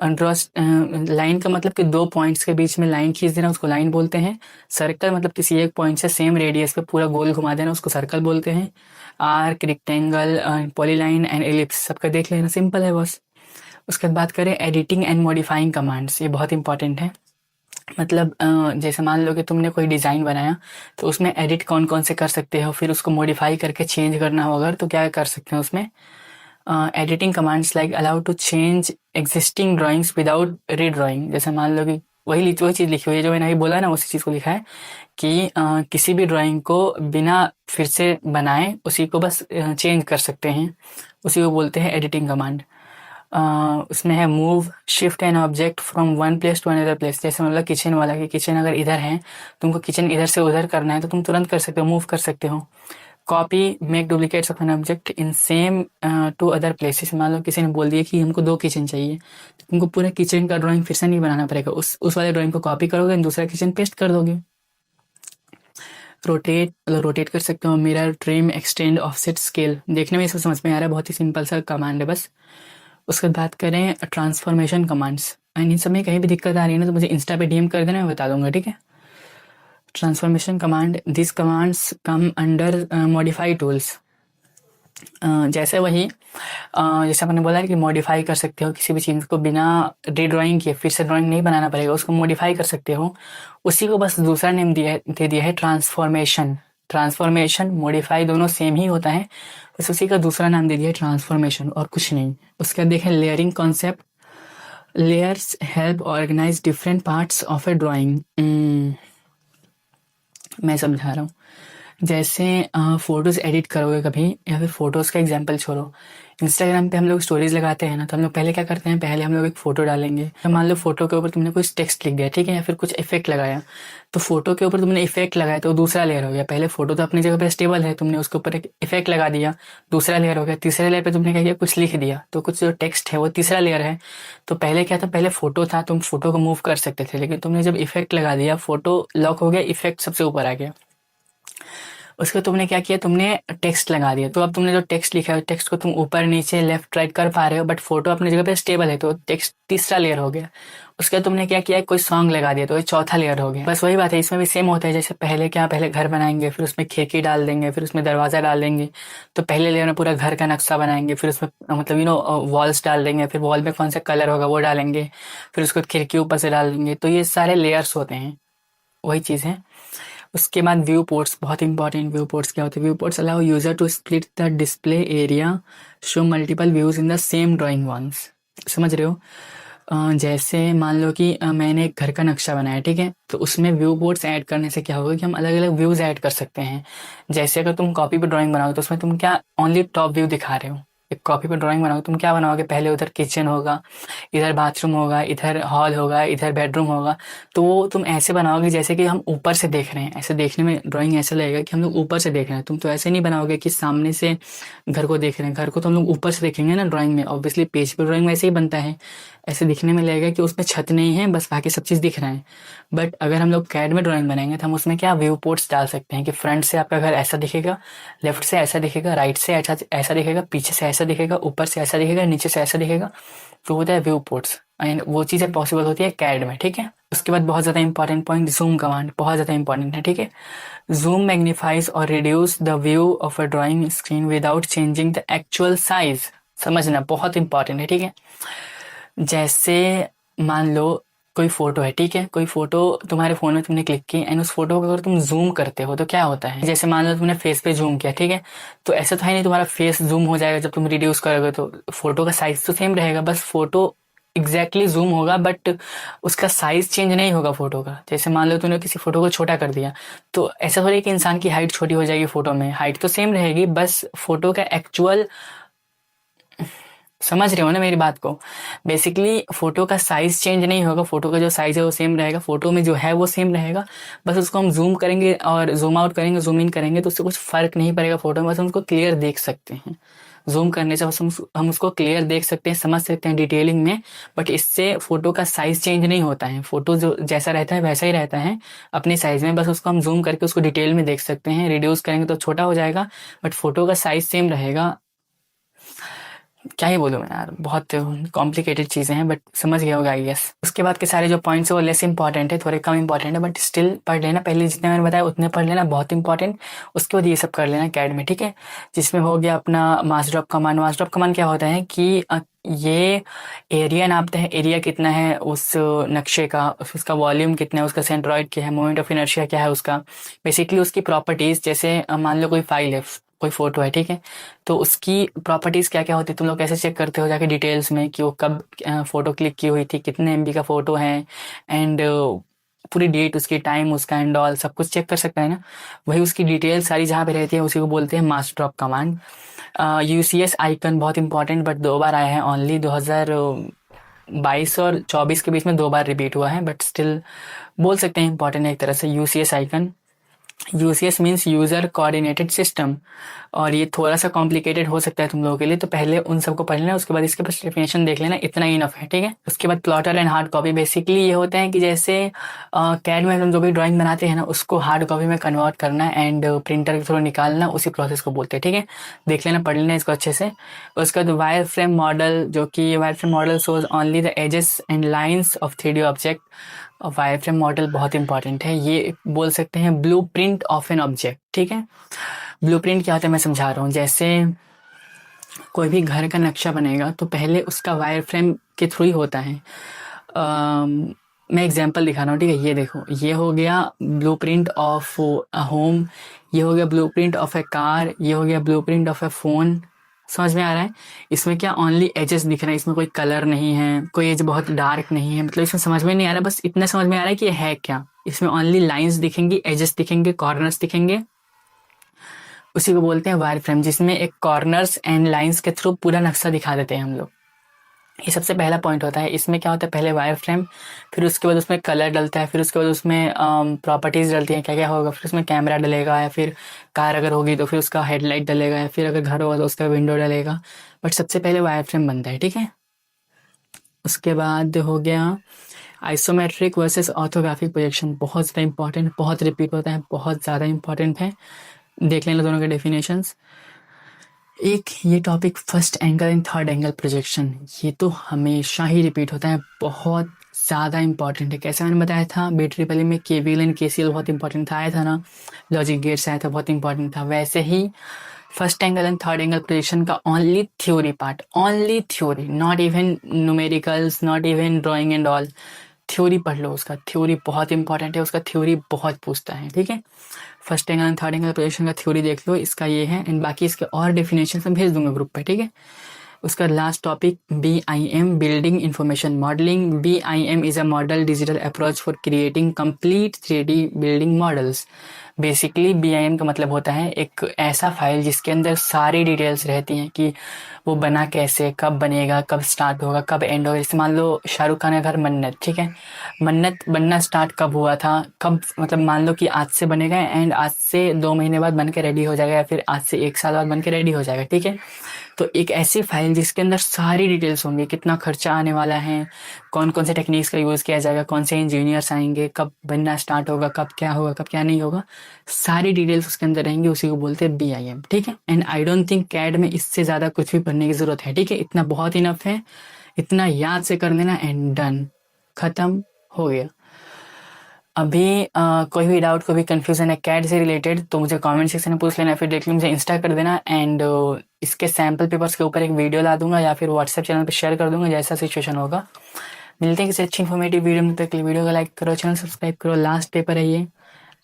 ड्रॉस लाइन का मतलब कि 2 पॉइंट्स के बीच में लाइन खींच देना, उसको लाइन बोलते हैं। सर्कल मतलब किसी एक पॉइंट से सेम रेडियस पे पूरा गोल घुमा देना, उसको सर्कल बोलते हैं। Arc, rectangle, polyline and ellipse, सबका देख लेना, सिंपल है बस। उसके बाद बात करें एडिटिंग एंड मॉडिफाइंग कमांड्स, ये बहुत इंपॉर्टेंट है। मतलब जैसे मान लो कि तुमने कोई डिज़ाइन बनाया, तो उसमें एडिट कौन कौन से कर सकते हो, फिर उसको मॉडिफाई करके चेंज करना हो अगर, तो क्या कर सकते हैं उसमें। Editing commands like allow to change existing drawings without redrawing. जैसे मान लो कि वही चीज़ लिखी हुई है जो मैंने अभी बोला ना, उसी चीज़ को लिखा है कि किसी भी ड्राइंग को बिना फिर से बनाए उसी को बस चेंज कर सकते हैं, उसी को बोलते हैं एडिटिंग कमांड। उसमें है move shift an object from one place to another place. जैसे मतलब किचन वाला, कि किचन अगर इधर है, तुमको किचन इधर से उधर करना है तो तुम तुरंत कर सकते हो, मूव कर सकते हो। Copy make duplicates of an object in same to other places. मान लो किसी ने बोल दिया कि हमको 2 किचन चाहिए, तो तुमको पूरा किचन का ड्राइंग फिर से नहीं बनाना पड़ेगा, उस वाले ड्राइंग को कॉपी करोगे, दूसरा किचन पेस्ट कर दोगे। रोटेट, मतलब रोटेट कर सकते हो। Mirror, trim, extend, offset, scale, देखने में ये सब समझ में आ रहा है, बहुत ही सिंपल सा कमांड है बस। उसके बाद बात करें ट्रांसफॉर्मेशन कमांड्स। एंड इन सब में कहीं भी दिक्कत आ रही है ना तो मुझे इंस्टा पे डीएम कर देना, मैं बता दूंगा, ठीक है। Transformation command, this commands come under modify tools. जैसे वही जैसे आपने बोला है कि मॉडिफाई कर सकते हो किसी भी चीज़ को बिना रीड्राइंग किए, फिर से ड्राइंग नहीं बनाना पड़ेगा, उसको मॉडिफाई कर सकते हो। उसी को बस दूसरा नेम दे दिया है ट्रांसफॉर्मेशन। ट्रांसफॉर्मेशन मॉडिफाई दोनों सेम ही होता है, बस उसी का दूसरा नाम दे दिया है ट्रांसफॉर्मेशन, और कुछ नहीं। उसके बाद देखें layering concept. Layers help organize different parts of a drawing. मैं समझा रहा हूँ। जैसे फ़ोटोज़ एडिट करोगे कभी, या फिर फ़ोटोज़ का एग्जांपल छोड़ो, इंस्टाग्राम पे हम लोग स्टोरीज़ लगाते हैं ना, तो हम लोग पहले क्या करते हैं, पहले हम लोग एक फ़ोटो डालेंगे। तो मान लो फ़ोटो के ऊपर तुमने कुछ टेक्स्ट लिख दिया, ठीक है, या फिर कुछ इफेक्ट लगाया, तो फ़ोटो के ऊपर तुमने इफेक्ट लगाया तो दूसरा लेयर हो गया। पहले फ़ोटो तो अपनी जगह पर स्टेबल है, तुमने उसके ऊपर एक इफेक्ट लगा दिया, दूसरा लेयर हो गया। तीसरे लेयर पर तुमने क्या किया, कुछ लिख दिया, तो कुछ जो टेक्स्ट है वो तीसरा लेयर है। तो पहले क्या था, पहले फ़ोटो था, तुम फ़ोटो को मूव कर सकते थे, लेकिन तुमने जब इफेक्ट लगा दिया, फ़ोटो लॉक हो गया, इफेक्ट सबसे ऊपर आ गया। उसके तुमने क्या किया, तुमने टेक्स्ट लगा दिया, तो अब तुमने जो टेक्स्ट लिखा है टेक्स्ट को तुम ऊपर नीचे लेफ्ट राइट कर पा रहे हो, बट फोटो अपनी जगह पे स्टेबल है, तो टेक्स्ट तीसरा लेयर हो गया। उसके बाद तुमने क्या किया, कोई सॉन्ग लगा दिया, तो ये चौथा लेयर हो गया। बस वही बात है, इसमें भी सेम होता है। जैसे पहले क्या, पहले घर बनाएंगे, फिर उसमें खिड़की डाल देंगे, फिर उसमें दरवाजा डाल देंगे, तो पहले लेयर में पूरा घर का नक्शा बनाएंगे, फिर उसमें मतलब वॉल्स डाल देंगे, फिर वॉल में कौन सा कलर होगा वो डालेंगे, फिर उसको खिड़की ऊपर से डाल देंगे, तो ये सारे लेयर्स होते हैं, वही चीज़ है। उसके बाद व्यू पोर्ट्स, बहुत इंपॉर्टेंट। व्यू पोर्ट्स क्या होते हैं? View ports allow user to split the display area, show multiple views in the same drawing once. समझ रहे हो? जैसे मान लो कि मैंने एक घर का नक्शा बनाया, ठीक है, तो उसमें व्यू बोर्ड्स ऐड करने से क्या होगा कि हम अलग अलग व्यूज ऐड कर सकते हैं। जैसे अगर तुम कॉपी पे ड्राइंग बनाओगे तो उसमें तुम क्या ओनली टॉप व्यू दिखा रहे हो। एक कॉपी पे ड्राइंग बनाओगे तुम क्या बनाओगे, पहले उधर किचन होगा, इधर बाथरूम होगा, इधर हॉल होगा, इधर बेडरूम होगा। तो वो तुम ऐसे बनाओगे जैसे कि हम ऊपर से देख रहे हैं, ऐसे देखने में ड्राइंग ऐसा लगेगा कि हम लोग ऊपर से देख रहे हैं। तुम तो ऐसे नहीं बनाओगे कि सामने से घर को देख रहे हैं, घर को तो हम लोग ऊपर से देखेंगे ना ड्राइंग में, ऑब्वियसली पेज पे ड्राइंग वैसे ही बनता है। ऐसे दिखने में लगेगा कि उसमें छत नहीं है, बस बाकी सब चीज़ दिख रहा है। बट अगर हम लोग कैड में ड्राइंग बनाएंगे तो हम उसमें क्या व्यू पोर्ट्स डाल सकते हैं कि फ्रंट से आपका घर ऐसा दिखेगा, लेफ्ट से ऐसा दिखेगा, राइट से ऐसा ऐसा दिखेगा, पीछे से ऐसा दिखेगा, ऊपर से ऐसा दिखेगा, नीचे से ऐसा दिखेगा। तो होता है व्यू पोर्ट्स, एंड वो चीज़ें पॉसिबल होती है कैड में, ठीक है। उसके बाद बहुत ज़्यादा इंपॉर्टेंट पॉइंट, जूम कमांड बहुत ज़्यादा इंपॉर्टेंट है, ठीक है। जूम मैग्नीफाइज और reduce the view of a drawing screen without changing the actual size. समझना बहुत इंपॉर्टेंट है, ठीक है। जैसे मान लो कोई फोटो है, ठीक है, कोई फोटो तुम्हारे फोन में तुमने क्लिक की एंड उस फोटो को अगर तुम जूम करते हो तो क्या होता है, जैसे मान लो तुमने फेस पे जूम किया, ठीक है, तो ऐसा तो है नहीं तुम्हारा फेस जूम हो जाएगा जब तुम रिड्यूस करोगे, तो फोटो का साइज तो सेम रहेगा, बस फोटो एग्जैक्टली जूम होगा बट उसका साइज चेंज नहीं होगा फोटो का। जैसे मान लो तूने किसी फोटो को छोटा कर दिया, तो ऐसा थोड़ी कि इंसान की हाइट छोटी हो जाएगी, फोटो में हाइट तो सेम रहेगी, बस फोटो का एक्चुअल, समझ रहे हो ना मेरी बात को। बेसिकली फोटो का साइज चेंज नहीं होगा, फोटो का जो साइज है वो सेम रहेगा, फोटो में जो है वो सेम रहेगा, बस उसको हम जूम करेंगे और जूम आउट करेंगे, जूम इन करेंगे तो उससे कुछ फर्क नहीं पड़ेगा फोटो में, बस हम उसको क्लियर देख सकते हैं। जूम करने से बस हम उसको क्लियर देख सकते हैं, समझ सकते हैं डिटेलिंग में, बट इससे फोटो का साइज चेंज नहीं होता है, फोटो जो जैसा रहता है वैसा ही रहता है अपने साइज में, बस उसको हम जूम करके उसको डिटेल में देख सकते हैं, रिड्यूस करेंगे तो छोटा हो जाएगा, बट फोटो का साइज सेम रहेगा। क्या ही बोलूँ मैं यार, बहुत कॉम्प्लिकेटेड चीज़ें हैं बट समझ गया होगा आई गेस। उसके बाद के सारे जो पॉइंट्स है वो लेस इंपॉर्टेंट है, थोड़े कम इंपॉर्टेंट है, बट स्टिल पढ़ लेना, पहले जितने मैंने बताया उतने पढ़ लेना, बहुत इंपॉर्टेंट। उसके बाद ये सब कर लेना कैड में, ठीक है। जिसमें हो गया अपना mass drop command. Mass drop command क्या होता है कि ये एरिया नापते हैं, एरिया कितना है उस नक्शे का, उसका वॉल्यूम कितना है, उसका सेंट्रॉइड क्या है, मोमेंट ऑफ इनर्शिया क्या है उसका, बेसिकली उसकी प्रॉपर्टीज। जैसे मान लो कोई फाइल है, कोई फोटो है, ठीक है, तो उसकी प्रॉपर्टीज क्या क्या होती है तुम लोग कैसे चेक करते हो जाके डिटेल्स में कि वो कब फोटो क्लिक की हुई थी, कितने एमबी का फोटो है, एंड पूरी डेट उसकी, टाइम उसका, एंड ऑल सब कुछ चेक कर सकता है ना। वही उसकी डिटेल सारी जहाँ पे रहती है उसी को बोलते हैं mass drop command. UCS icon बहुत इंपॉर्टेंट, बट 2 बार आया है ओनली, 2022 और 24 के बीच में 2 बार रिपीट हुआ है, बट स्टिल बोल सकते हैं इंपॉर्टेंट है एक तरह से UCS icon. UCS means user coordinated system, और ये थोड़ा सा कॉम्प्लिकेटेड हो सकता है तुम लोगों के लिए, तो पहले उन सबको पढ़ लेना, उसके बाद इसके बस डेफिनेशन देख लेना, इतना ही इनफ है, ठीक है। उसके बाद plotter and hard copy. Basically ये होते हैं कि जैसे कैड में हम जो भी ड्राइंग बनाते हैं ना उसको हार्ड कॉपी में कन्वर्ट करना एंड प्रिंटर के थ्रू निकालना, उसी प्रोसेस को बोलते हैं, ठीक है। देख लेना, पढ़ लेना इसको अच्छे से। उसके बाद वायर फ्रेम मॉडल, जो कि wireframe model shows only the edges and lines of 3D object. Wireframe model बहुत इंपॉर्टेंट है, ये बोल सकते हैं blueprint of an object, ठीक है। ब्लू प्रिंट क्या होता है मैं समझा रहा हूँ। जैसे कोई भी घर का नक्शा बनेगा तो पहले उसका वायर फ्रेम के थ्रू ही होता है। मैं एग्जांपल दिखा रहा हूँ, ठीक है। ये देखो, ये हो गया blue print of a home, ये हो गया blue print of A car, ये हो गया blue print of A phone. समझ में आ रहा है। इसमें क्या ओनली एजेस दिख रहे हैं, इसमें कोई कलर नहीं है, कोई एज बहुत डार्क नहीं है, मतलब इसमें समझ में नहीं आ रहा, बस इतना समझ में आ रहा है कि ये है क्या। इसमें ओनली लाइंस दिखेंगी, एजेस दिखेंगे, कॉर्नर्स दिखेंगे, उसी को बोलते हैं वायर फ्रेम, जिसमें एक कॉर्नर्स एंड लाइंस के थ्रू पूरा नक्शा दिखा देते हैं हम लोग। ये सबसे पहला पॉइंट होता है। इसमें क्या होता है, पहले वायर फ्रेम, फिर उसके बाद उसमें कलर डलता है, फिर उसके बाद उसमें प्रॉपर्टीज डलती हैं, क्या क्या होगा, फिर उसमें कैमरा डलेगा, या फिर कार अगर होगी तो फिर उसका हेडलाइट डलेगा, या फिर अगर घर होगा तो उसका विंडो डलेगा, बट सबसे पहले वायर फ्रेम बनता है, ठीक है। उसके बाद हो गया आइसोमेट्रिक वर्सेस ऑर्थोग्राफिक प्रोजेक्शन, बहुत ज़्यादा इंपॉर्टेंट, बहुत रिपीट होता है, बहुत ज़्यादा इंपॉर्टेंट है, देख लेना दोनों के डेफिनेशंस। एक ये topic first angle and third angle projection, ये तो हमेशा ही रिपीट होता है, बहुत ज़्यादा इंपॉर्टेंट है। कैसे मैंने बताया था बैटरी पहले में केवीएल एंड केसीएल बहुत इंपॉर्टेंट था, आया था ना, लॉजिक गेट्स आया था, बहुत इंपॉर्टेंट था। वैसे ही first angle and third angle projection का only theory part, only theory, not even numericals, not even drawing and all, theory पढ़ लो उसका, थ्योरी बहुत इंपॉर्टेंट है, उसका थ्योरी बहुत पूछता है, ठीक है। First angle and third angle projection का थ्योरी देख लो, इसका ये है, एंड बाकी इसके और डेफिनेशन मैं भेज दूंगा ग्रुप पे, ठीक है। उसका last topic BIM, building information modelling. BIM is a model digital approach for creating complete 3D building models. Basically BIM का मतलब होता है एक ऐसा फाइल जिसके अंदर सारी डिटेल्स रहती हैं कि वो बना कैसे, कब बनेगा, कब स्टार्ट होगा, कब एंड होगा। जैसे मान लो शाहरुख खान का घर मन्नत, ठीक है, मन्नत बनना स्टार्ट कब हुआ था, कब, मतलब मान लो कि आज से बनेगा एंड आज से 2 महीने बाद बन के रेडी हो जाएगा, या फिर आज से 1 साल बाद बन के रेडी हो जाएगा, ठीक है। तो एक ऐसी फाइल जिसके अंदर सारी डिटेल्स होंगी, कितना खर्चा आने वाला है, कौन कौन से टेक्निक्स का यूज़ किया जाएगा, कौन से इंजीनियर्स आएंगे, कब बनना स्टार्ट होगा, कब क्या होगा, कब क्या नहीं होगा, सारी डिटेल्स उसके अंदर रहेंगी। उसी को बोलते हैं BIM, ठीक है। And I don't think CAD में इससे ज़्यादा कुछ भी पढ़ने की ज़रूरत है, ठीक है। इतना बहुत इनफ है, इतना याद से कर लेना एंड डन, खत्म हो गया। अभी कोई भी डाउट, कोई भी कंफ्यूजन है कैड से रिलेटेड तो मुझे कमेंट सेक्शन में पूछ लेना, फिर डायरेक्टली मुझे इंस्टा कर देना। एंड इसके सैम्पल पेपर्स के ऊपर एक वीडियो ला दूंगा या फिर व्हाट्सएप चैनल पर शेयर कर दूंगा, जैसा सिचुएशन होगा। मिलते हैं किसी अच्छी इन्फॉर्मेटिव वीडियो में, तक वीडियो को लाइक करो, चैनल सब्सक्राइब करो। लास्ट पेपर है ये,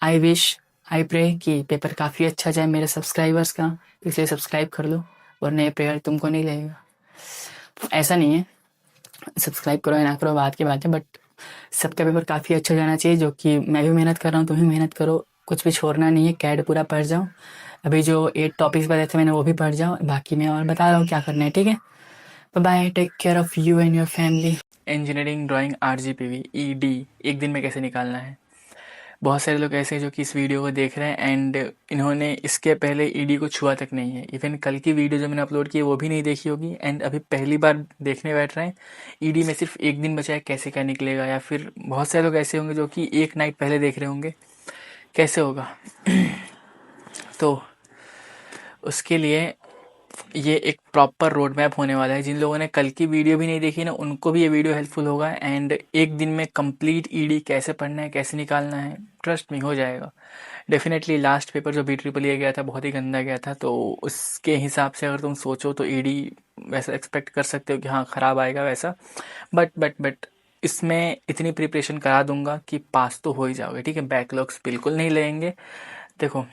आई विश, आई प्रे कि पेपर काफ़ी अच्छा जाए मेरे सब्सक्राइबर्स का, इसलिए सब्सक्राइब कर लो, वरना ये प्रेयर तुमको नहीं लगेगा। ऐसा नहीं है, सब्सक्राइब करो या ना करो बात की बात है, बट सबका पेपर काफ़ी अच्छा जाना चाहिए, जो कि मैं भी मेहनत कर रहा हूँ, तुम भी मेहनत करो, कुछ भी छोड़ना नहीं है। कैड पूरा पढ़ जाओ, अभी जो 8 टॉपिक्स बताए थे मैंने वो भी पढ़ जाओ, बाकी मैं और बता रहा हूँ क्या करना है, ठीक है। Bye, take care of you and your family. Engineering drawing RGPV ED एक दिन में कैसे निकालना है। बहुत सारे लोग ऐसे हैं जो कि इस वीडियो को देख रहे हैं एंड इन्होंने इसके पहले ED को छुआ तक नहीं है। इवन कल की वीडियो जो मैंने अपलोड की है वो भी नहीं देखी होगी एंड अभी पहली बार देखने बैठ रहे हैं। ED में सिर्फ एक दिन बचा है, कैसे क्या निकलेगा। या फिर बहुत सारे लोग ऐसे होंगे जो कि एक नाइट पहले देख रहे होंगे, कैसे होगा। तो उसके लिए ये एक प्रॉपर रोड मैप होने वाला है। जिन लोगों ने कल की वीडियो भी नहीं देखी ना, उनको भी ये वीडियो हेल्पफुल होगा। एंड एक दिन में कंप्लीट ED कैसे पढ़ना है, कैसे निकालना है, ट्रस्ट मी हो जाएगा डेफिनेटली। लास्ट पेपर जो BEEE गया था बहुत ही गंदा गया था, तो उसके हिसाब से अगर तुम सोचो तो ED वैसा एक्सपेक्ट कर सकते हो कि हाँ ख़राब आएगा वैसा। बट इसमें इतनी प्रिपरेशन करा दूंगा कि पास तो हो ही जाओगे, ठीक है। बैकलॉग्स बिल्कुल नहीं लेंगे। देखो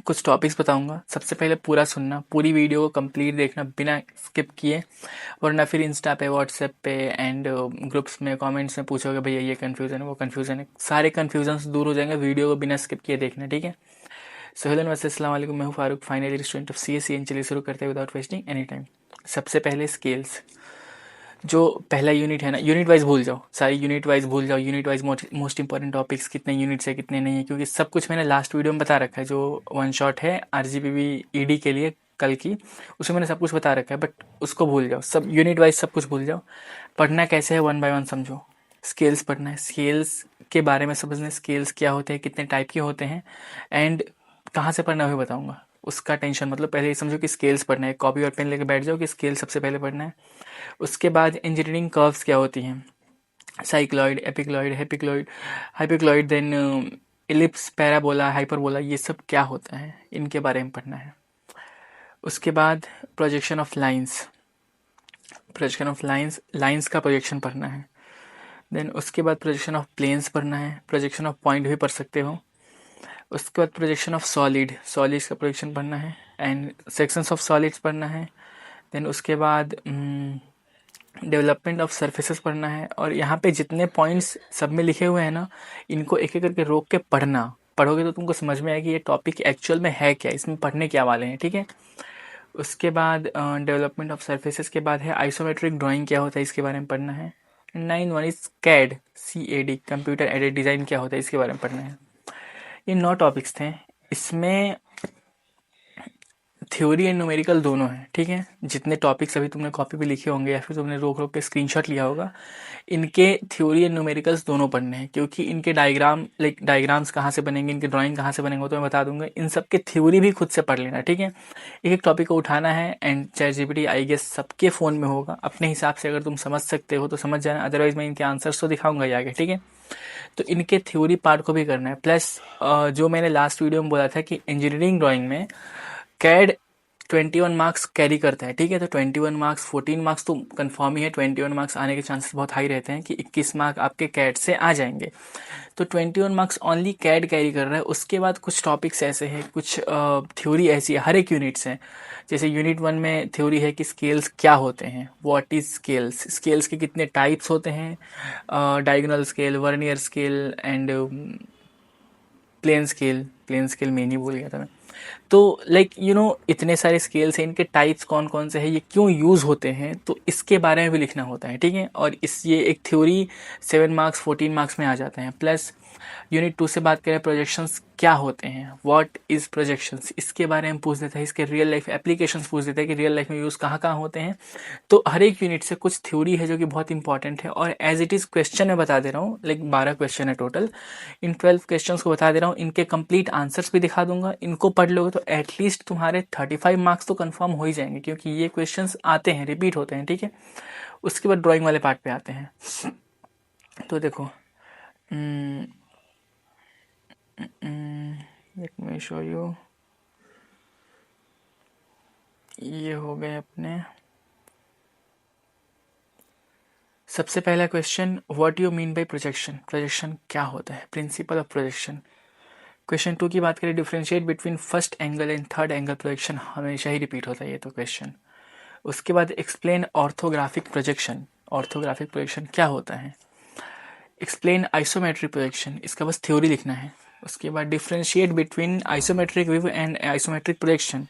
कुछ टॉपिक्स बताऊंगा, सबसे पहले पूरा सुनना, पूरी वीडियो को कंप्लीट देखना बिना स्किप किए, वरना फिर इंस्टा पे, व्हाट्सएप पे एंड ग्रुप्स में कमेंट्स में पूछोगे भैया ये कन्फ्यूज़न है, वो कन्फ्यूज़न है। सारे कन्फ्यूजन्स दूर हो जाएंगे, वीडियो को बिना स्किप किए देखना, ठीक है। सो हेलो नमस्ते अस्सलाम वालेकुम, मैं हूँ Farooq, final year student of CSE। चलिए शुरू करते हैं विदाउट वेस्टिंग एनी टाइम। सबसे पहले स्केल्स, जो पहला यूनिट है ना, यूनिट वाइज भूल जाओ, सारी यूनिट वाइज भूल जाओ। Unit wise most important topics, कितने यूनिट्स है कितने नहीं है, क्योंकि सब कुछ मैंने लास्ट वीडियो में बता रखा है। जो वन शॉट है RGPV ED के लिए कल की, उसमें मैंने सब कुछ बता रखा है, बट उसको भूल जाओ, सब यूनिट वाइज सब कुछ भूल जाओ। पढ़ना कैसे है, 1 बाय 1 समझो। स्केल्स पढ़ना है, स्केल्स के बारे में समझना है, स्केल्स क्या होते हैं, कितने टाइप के होते हैं एंड कहाँ से पढ़ना है वो बताऊँगा। उसका टेंशन मतलब पहले ये समझो कि स्केल्स पढ़ना है, कॉपी और पेन लेके बैठ जाओ कि स्केल सबसे पहले पढ़ना है। उसके बाद इंजीनियरिंग कर्व्स क्या होती हैं, cycloid, epicycloid, hypocycloid, hypocycloid, then ellipse, parabola, hyperbola, ये सब क्या होता है, इनके बारे में पढ़ना है। उसके बाद projection of lines, projection of lines, lines का प्रोजेक्शन पढ़ना है। देन उसके बाद प्रोजेक्शन ऑफ प्लेन्स पढ़ना है, प्रोजेक्शन ऑफ पॉइंट भी पढ़ सकते हो। उसके बाद प्रोजेक्शन ऑफ सॉलिड, सॉलिड्स का प्रोजेक्शन पढ़ना है एंड सेक्शंस ऑफ सॉलिड्स पढ़ना है। देन उसके बाद डेवलपमेंट ऑफ सर्फेसेस पढ़ना है। और यहाँ पे जितने पॉइंट्स सब में लिखे हुए हैं ना, इनको एक एक करके रोक के पढ़ना, पढ़ोगे तो तुमको समझ में आएगा कि ये टॉपिक एक्चुअल में है क्या, इसमें पढ़ने क्या वाले हैं, ठीक है। उसके बाद डेवलपमेंट ऑफ सर्फेसेस के बाद है आइसोमेट्रिक ड्राइंग क्या होता है, इसके बारे में पढ़ना है। 9 1 is CAD, CAD, computer aided design क्या होता है, इसके बारे में पढ़ना है। ये 9 टॉपिक्स थे, इसमें थ्योरी एंड न्यूमेरिकल दोनों हैं, ठीक है। जितने टॉपिक्स अभी तुमने कॉपी पे लिखे होंगे या फिर तुमने रोक रोक के स्क्रीनशॉट लिया होगा, इनके थ्योरी एंड न्यूमेरिकल्स दोनों पढ़ने हैं, क्योंकि इनके डायग्राम, लाइक डायग्राम्स कहाँ से बनेंगे, इनके ड्राइंग कहाँ से बनेंगे, तो मैं बता दूंगा। इन सब के थ्योरी भी खुद से पढ़ लेना, ठीक है। एक एक टॉपिक को उठाना है एंड ChatGPT आई गेस सबके फ़ोन में होगा, अपने हिसाब से अगर तुम समझ सकते हो तो समझ जाना, अदरवाइज मैं इनके आंसर्स तो दिखाऊंगा ही आगे, ठीक है। तो इनके थ्योरी पार्ट को भी करना है। प्लस जो मैंने लास्ट वीडियो में बोला था कि इंजीनियरिंग ड्राइंग में कैड 21 मार्क्स कैरी करता है, ठीक है। तो 21 मार्क्स, 14 मार्क्स तो कंफर्म ही है, 21 मार्क्स आने के चांसेस बहुत हाई रहते हैं कि 21 मार्क आपके कैट से आ जाएंगे। तो 21 मार्क्स ओनली कैट कैरी कर रहा है। उसके बाद कुछ टॉपिक्स ऐसे हैं, कुछ थ्योरी ऐसी है, हर एक यूनिट्स हैं। जैसे यूनिट 1 में थ्योरी है कि स्केल्स क्या होते हैं, व्हाट इज स्केल्स, स्केल्स के कितने टाइप्स होते हैं, diagonal scale, vernier scale and plain scale. Plain scale में नहीं भूल गया था मैं। तो लाइक इतने सारे स्केल्स हैं, इनके टाइप्स कौन कौन से हैं, ये क्यों यूज़ होते हैं, तो इसके बारे में भी लिखना होता है, ठीक है। और इस ये एक थ्योरी 7 मार्क्स 14 मार्क्स में आ जाते हैं। प्लस यूनिट 2 से बात करें, प्रोजेक्शंस क्या होते हैं, व्हाट इज़ प्रोजेक्शंस, इसके बारे में पूछ देता है, इसके रियल लाइफ एप्लीकेशंस पूछ देता है कि रियल लाइफ में यूज़ कहाँ कहाँ होते हैं। तो हर एक यूनिट से कुछ थ्योरी है जो कि बहुत इंपॉर्टेंट है। और एज इट इज़ क्वेश्चन मैं बता दे रहा हूँ, लाइक 12 क्वेश्चन है टोटल। इन 12 क्वेश्चन को बता दे रहा हूँ, इनके कंप्लीट आंसर्स भी दिखा दूंगा। इनको पढ़ लोगे तो एटलीस्ट तुम्हारे 35 मार्क्स तो कंफर्म हो ही जाएंगे, क्योंकि ये क्वेश्चन आते हैं, रिपीट होते हैं, ठीक है। उसके बाद ड्राइंग वाले पार्ट पे आते हैं। तो देखो, लेट मी शो यू, ये हो गए अपने। सबसे पहला question, what you mean by projection, projection क्या होता है, प्रिंसिपल ऑफ प्रोजेक्शन। क्वेश्चन 2 की बात करें, differentiate between first angle and third angle projection, हमेशा ही रिपीट होता है ये तो क्वेश्चन। उसके बाद explain orthographic projection, orthographic projection क्या होता है। एक्सप्लेन आइसोमेट्रिक प्रोजेक्शन, इसका बस थ्योरी लिखना है। उसके बाद differentiate between isometric view and isometric projection.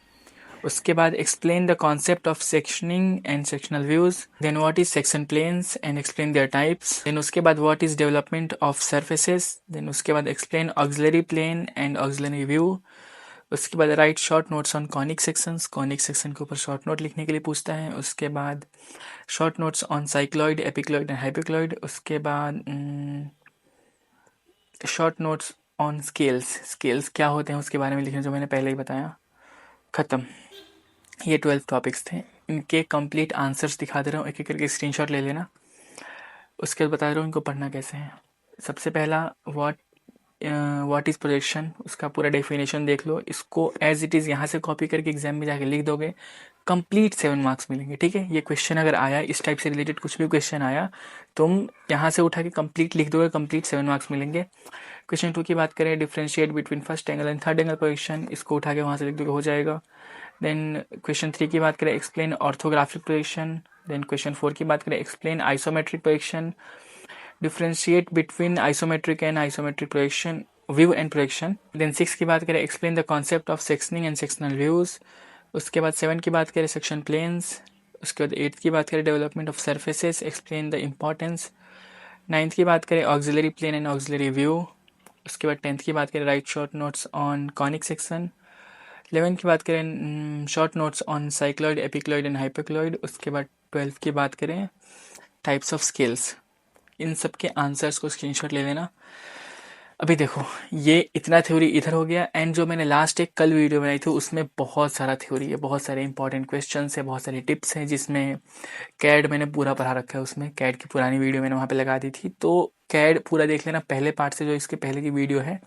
उसके बाद explain the concept of sectioning and sectional views, then what is section planes and explain their types, then उसके बाद what is development of surfaces, then उसके बाद explain auxiliary plane and auxiliary view. उसके बाद write short notes on conic sections, conic section के ऊपर short note लिखने के लिए पूछता है। उसके बाद short notes on cycloid, epicycloid and hypocycloid. उसके बाद short notes on scales, scales क्या होते हैं उसके बारे में लिखना, जो मैंने पहले ही बताया। ख़त्म। ये 12 टॉपिक्स थे, इनके कंप्लीट आंसर्स दिखा दे रहा हूँ, एक एक करके स्क्रीनशॉट ले लेना। उसके बाद बता रहा हूँ इनको पढ़ना कैसे है। सबसे पहला, व्हाट इज़ प्रोजेक्शन, उसका पूरा डेफिनेशन देख लो। इसको एज इट इज़ यहाँ से कॉपी करके एग्जाम में जाके लिख दोगे, कंप्लीट 7 मार्क्स मिलेंगे, ठीक है। ये क्वेश्चन अगर आया, इस टाइप से रिलेटेड कुछ भी क्वेश्चन आया, तुम यहाँ से उठा के कंप्लीट लिख दोगे, कंप्लीट 7 मार्क्स मिलेंगे। क्वेश्चन 2 की बात करें, differentiate between first angle and third angle projection, इसको उठा के वहाँ से लिख दोगे, हो जाएगा। देन क्वेश्चन 3 की बात करें, explain orthographic projection. Then question 4 की बात करें, explain isometric projection, differentiate between isometric and isometric projection view and projection. Then 6 की बात करें, explain the concept of sectioning and sectional views. उसके बाद 7 की बात करें, सेक्शन प्लेन्स। उसके बाद 8 की बात करें, development of surfaces, explain the importance. 9th की बात करें, auxiliary plane and auxiliary view. उसके बाद 10th की बात करें, write short notes on conic section. 11th की बात करें, short notes on cycloid, epicycloid and hypocycloid. उसके बाद 12th की बात करें, टाइप्स ऑफ स्केल्स। इन सब के आंसर्स को स्क्रीनशॉट ले लेना। अभी देखो, ये इतना थ्योरी इधर हो गया, एंड जो मैंने लास्ट एक कल वीडियो बनाई थी उसमें बहुत सारा थ्योरी है, बहुत सारे इंपॉर्टेंट क्वेश्चन है, बहुत सारी टिप्स हैं, जिसमें कैड मैंने पूरा पढ़ा रखा है। उसमें कैड की पुरानी वीडियो मैंने वहाँ पे लगा दी थी, तो कैड पूरा देख लेना, पहले पार्ट से जो इसके पहले की वीडियो है,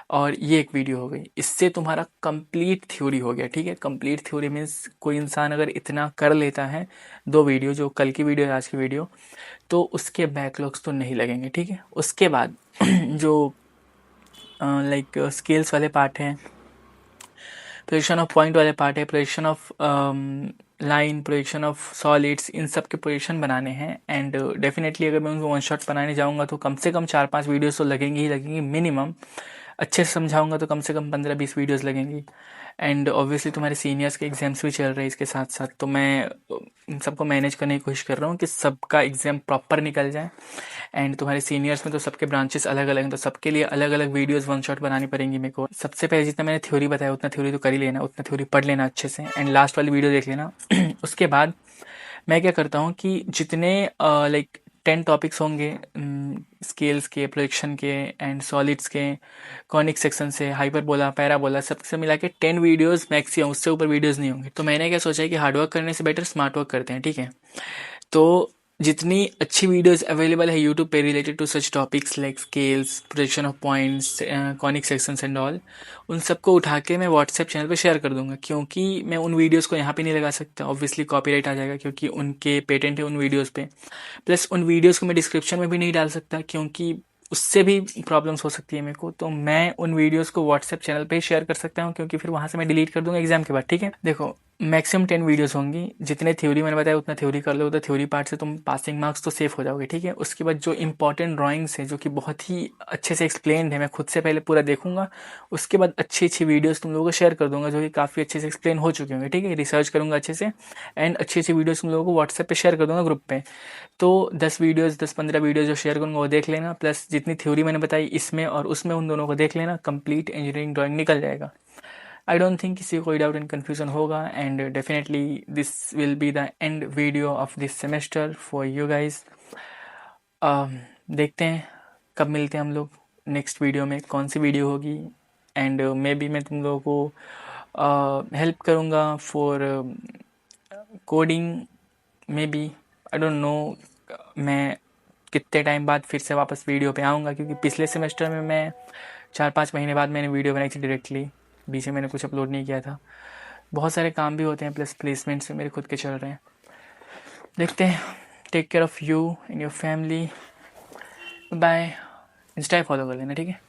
और ये एक वीडियो हो गई। इससे तुम्हारा कंप्लीट थ्योरी हो गया, ठीक है। कंप्लीट थ्योरी मीन्स कोई इंसान अगर इतना कर लेता है, 2 वीडियो, जो कल की वीडियो है, आज की वीडियो, तो उसके बैकलॉग्स तो नहीं लगेंगे, ठीक है। उसके बाद जो लाइक स्केल्स वाले पार्ट हैं, प्रोजेक्शन ऑफ पॉइंट वाले पार्ट है, projection of line, projection of solids, इन सब के प्रोजेक्शन बनाने हैं। एंड डेफिनेटली अगर मैं उनको वन शॉट बनाने जाऊंगा तो कम से कम 4-5 वीडियोस तो लगेंगी ही लगेंगी मिनिमम। अच्छे से समझाऊंगा तो कम से कम 15-20 वीडियोस लगेंगी। एंड ऑब्वियसली तुम्हारे सीनियर्स के एग्जाम्स भी चल रहे हैं इसके साथ साथ, तो मैं इन सबको मैनेज करने की कोशिश कर रहा हूँ कि सबका एग्ज़ाम प्रॉपर निकल जाए। एंड तुम्हारे सीनियर्स में तो सबके ब्रांचेस अलग अलग हैं, तो सबके लिए अलग अलग वीडियोस वन शॉट बनानी पड़ेंगी मेरे को। सबसे पहले जितना मैंने थ्योरी बताया उतना थ्योरी तो कर ही लेना, उतना थ्योरी पढ़ लेना अच्छे से, एंड लास्ट वाली वीडियो देख लेना। उसके बाद मैं क्या करता हूँ कि जितने लाइक 10 टॉपिक्स होंगे, स्केल्स के, प्रोजेक्शन के एंड सॉलिड्स के, कॉनिक सेक्शन से, हाइपरबोला, पैराबोला, सबसे मिला के 10 वीडियोज़ मैक्सिमम, उससे ऊपर वीडियोज़ नहीं होंगे। तो मैंने क्या सोचा है कि हार्डवर्क करने से बेटर स्मार्ट वर्क करते हैं, ठीक है। तो जितनी अच्छी वीडियोस अवेलेबल है यूट्यूब पे related to such topics like scales, projection of points, conic sections and all, उन सबको उठा के मैं व्हाट्सएप चैनल पे शेयर कर दूंगा, क्योंकि मैं उन वीडियोस को यहाँ पे नहीं लगा सकता, ऑब्वियसली कॉपीराइट आ जाएगा क्योंकि उनके पेटेंट है उन वीडियोस पे। प्लस उन वीडियोस को मैं डिस्क्रिप्शन में भी नहीं डाल सकता क्योंकि उससे भी प्रॉब्लम्स हो सकती है मेरे को, तो मैं उन वीडियोस को व्हाट्सएप चैनल पे ही शेयर कर सकता हूँ क्योंकि फिर वहाँ से मैं डिलीट कर दूंगा एग्जाम के बाद। ठीक है, देखो मैक्सिमम 10 वीडियोस होंगी, जितने थ्योरी मैंने बताया उतना थ्योरी कर लो, तो थ्योरी पार्ट से तुम पासिंग मार्क्स तो सेफ हो जाओगे। ठीक है, उसके बाद जो इंपॉर्टेंट ड्राइंग्स है जो कि बहुत ही अच्छे से एक्सप्लेन्ड है, मैं खुद से पहले पूरा देखूंगा, उसके बाद अच्छी अच्छी वीडियोस तुम लोगों को शेयर कर दूंगा जो कि काफ़ी अच्छे से एक्सप्लेन हो चुके होंगे। ठीक है, रिसर्च करूंगा अच्छे से एंड अच्छी अच्छी वीडियोस तुम लोगों को व्हाट्सएप पे शेयर कर दूंगा ग्रुप पे। तो 10 15 वीडियोस जो शेयर करूंगा वो देख लेना, प्लस जितनी थ्योरी मैंने बताई इसमें और उसमें उन दोनों को देख लेना, कंप्लीट इंजीनियरिंग ड्राइंग निकल जाएगा। आई डोंट थिंक किसी को कोई डाउट एंड कन्फ्यूजन होगा, and definitely this will be the end video of this semester for you guys. देखते हैं कब मिलते हैं हम लोग नेक्स्ट वीडियो में, कौन सी वीडियो होगी, एंड मे बी मैं तुम लोगों को हेल्प करूँगा for coding, may be, I don't no मैं कितने टाइम बाद फिर से वापस वीडियो पे आऊँगा, क्योंकि पिछले सेमेस्टर में मैं 4-5 महीने बाद मैंने वीडियो बनाई थी डायरेक्टली, बीच में मैंने कुछ अपलोड नहीं किया था, बहुत सारे काम भी होते हैं, प्लस प्लेसमेंट्स भी मेरे खुद के चल रहे हैं। देखते हैं, take care of you and your family, bye. Insta follow कर लेना, ठीक है।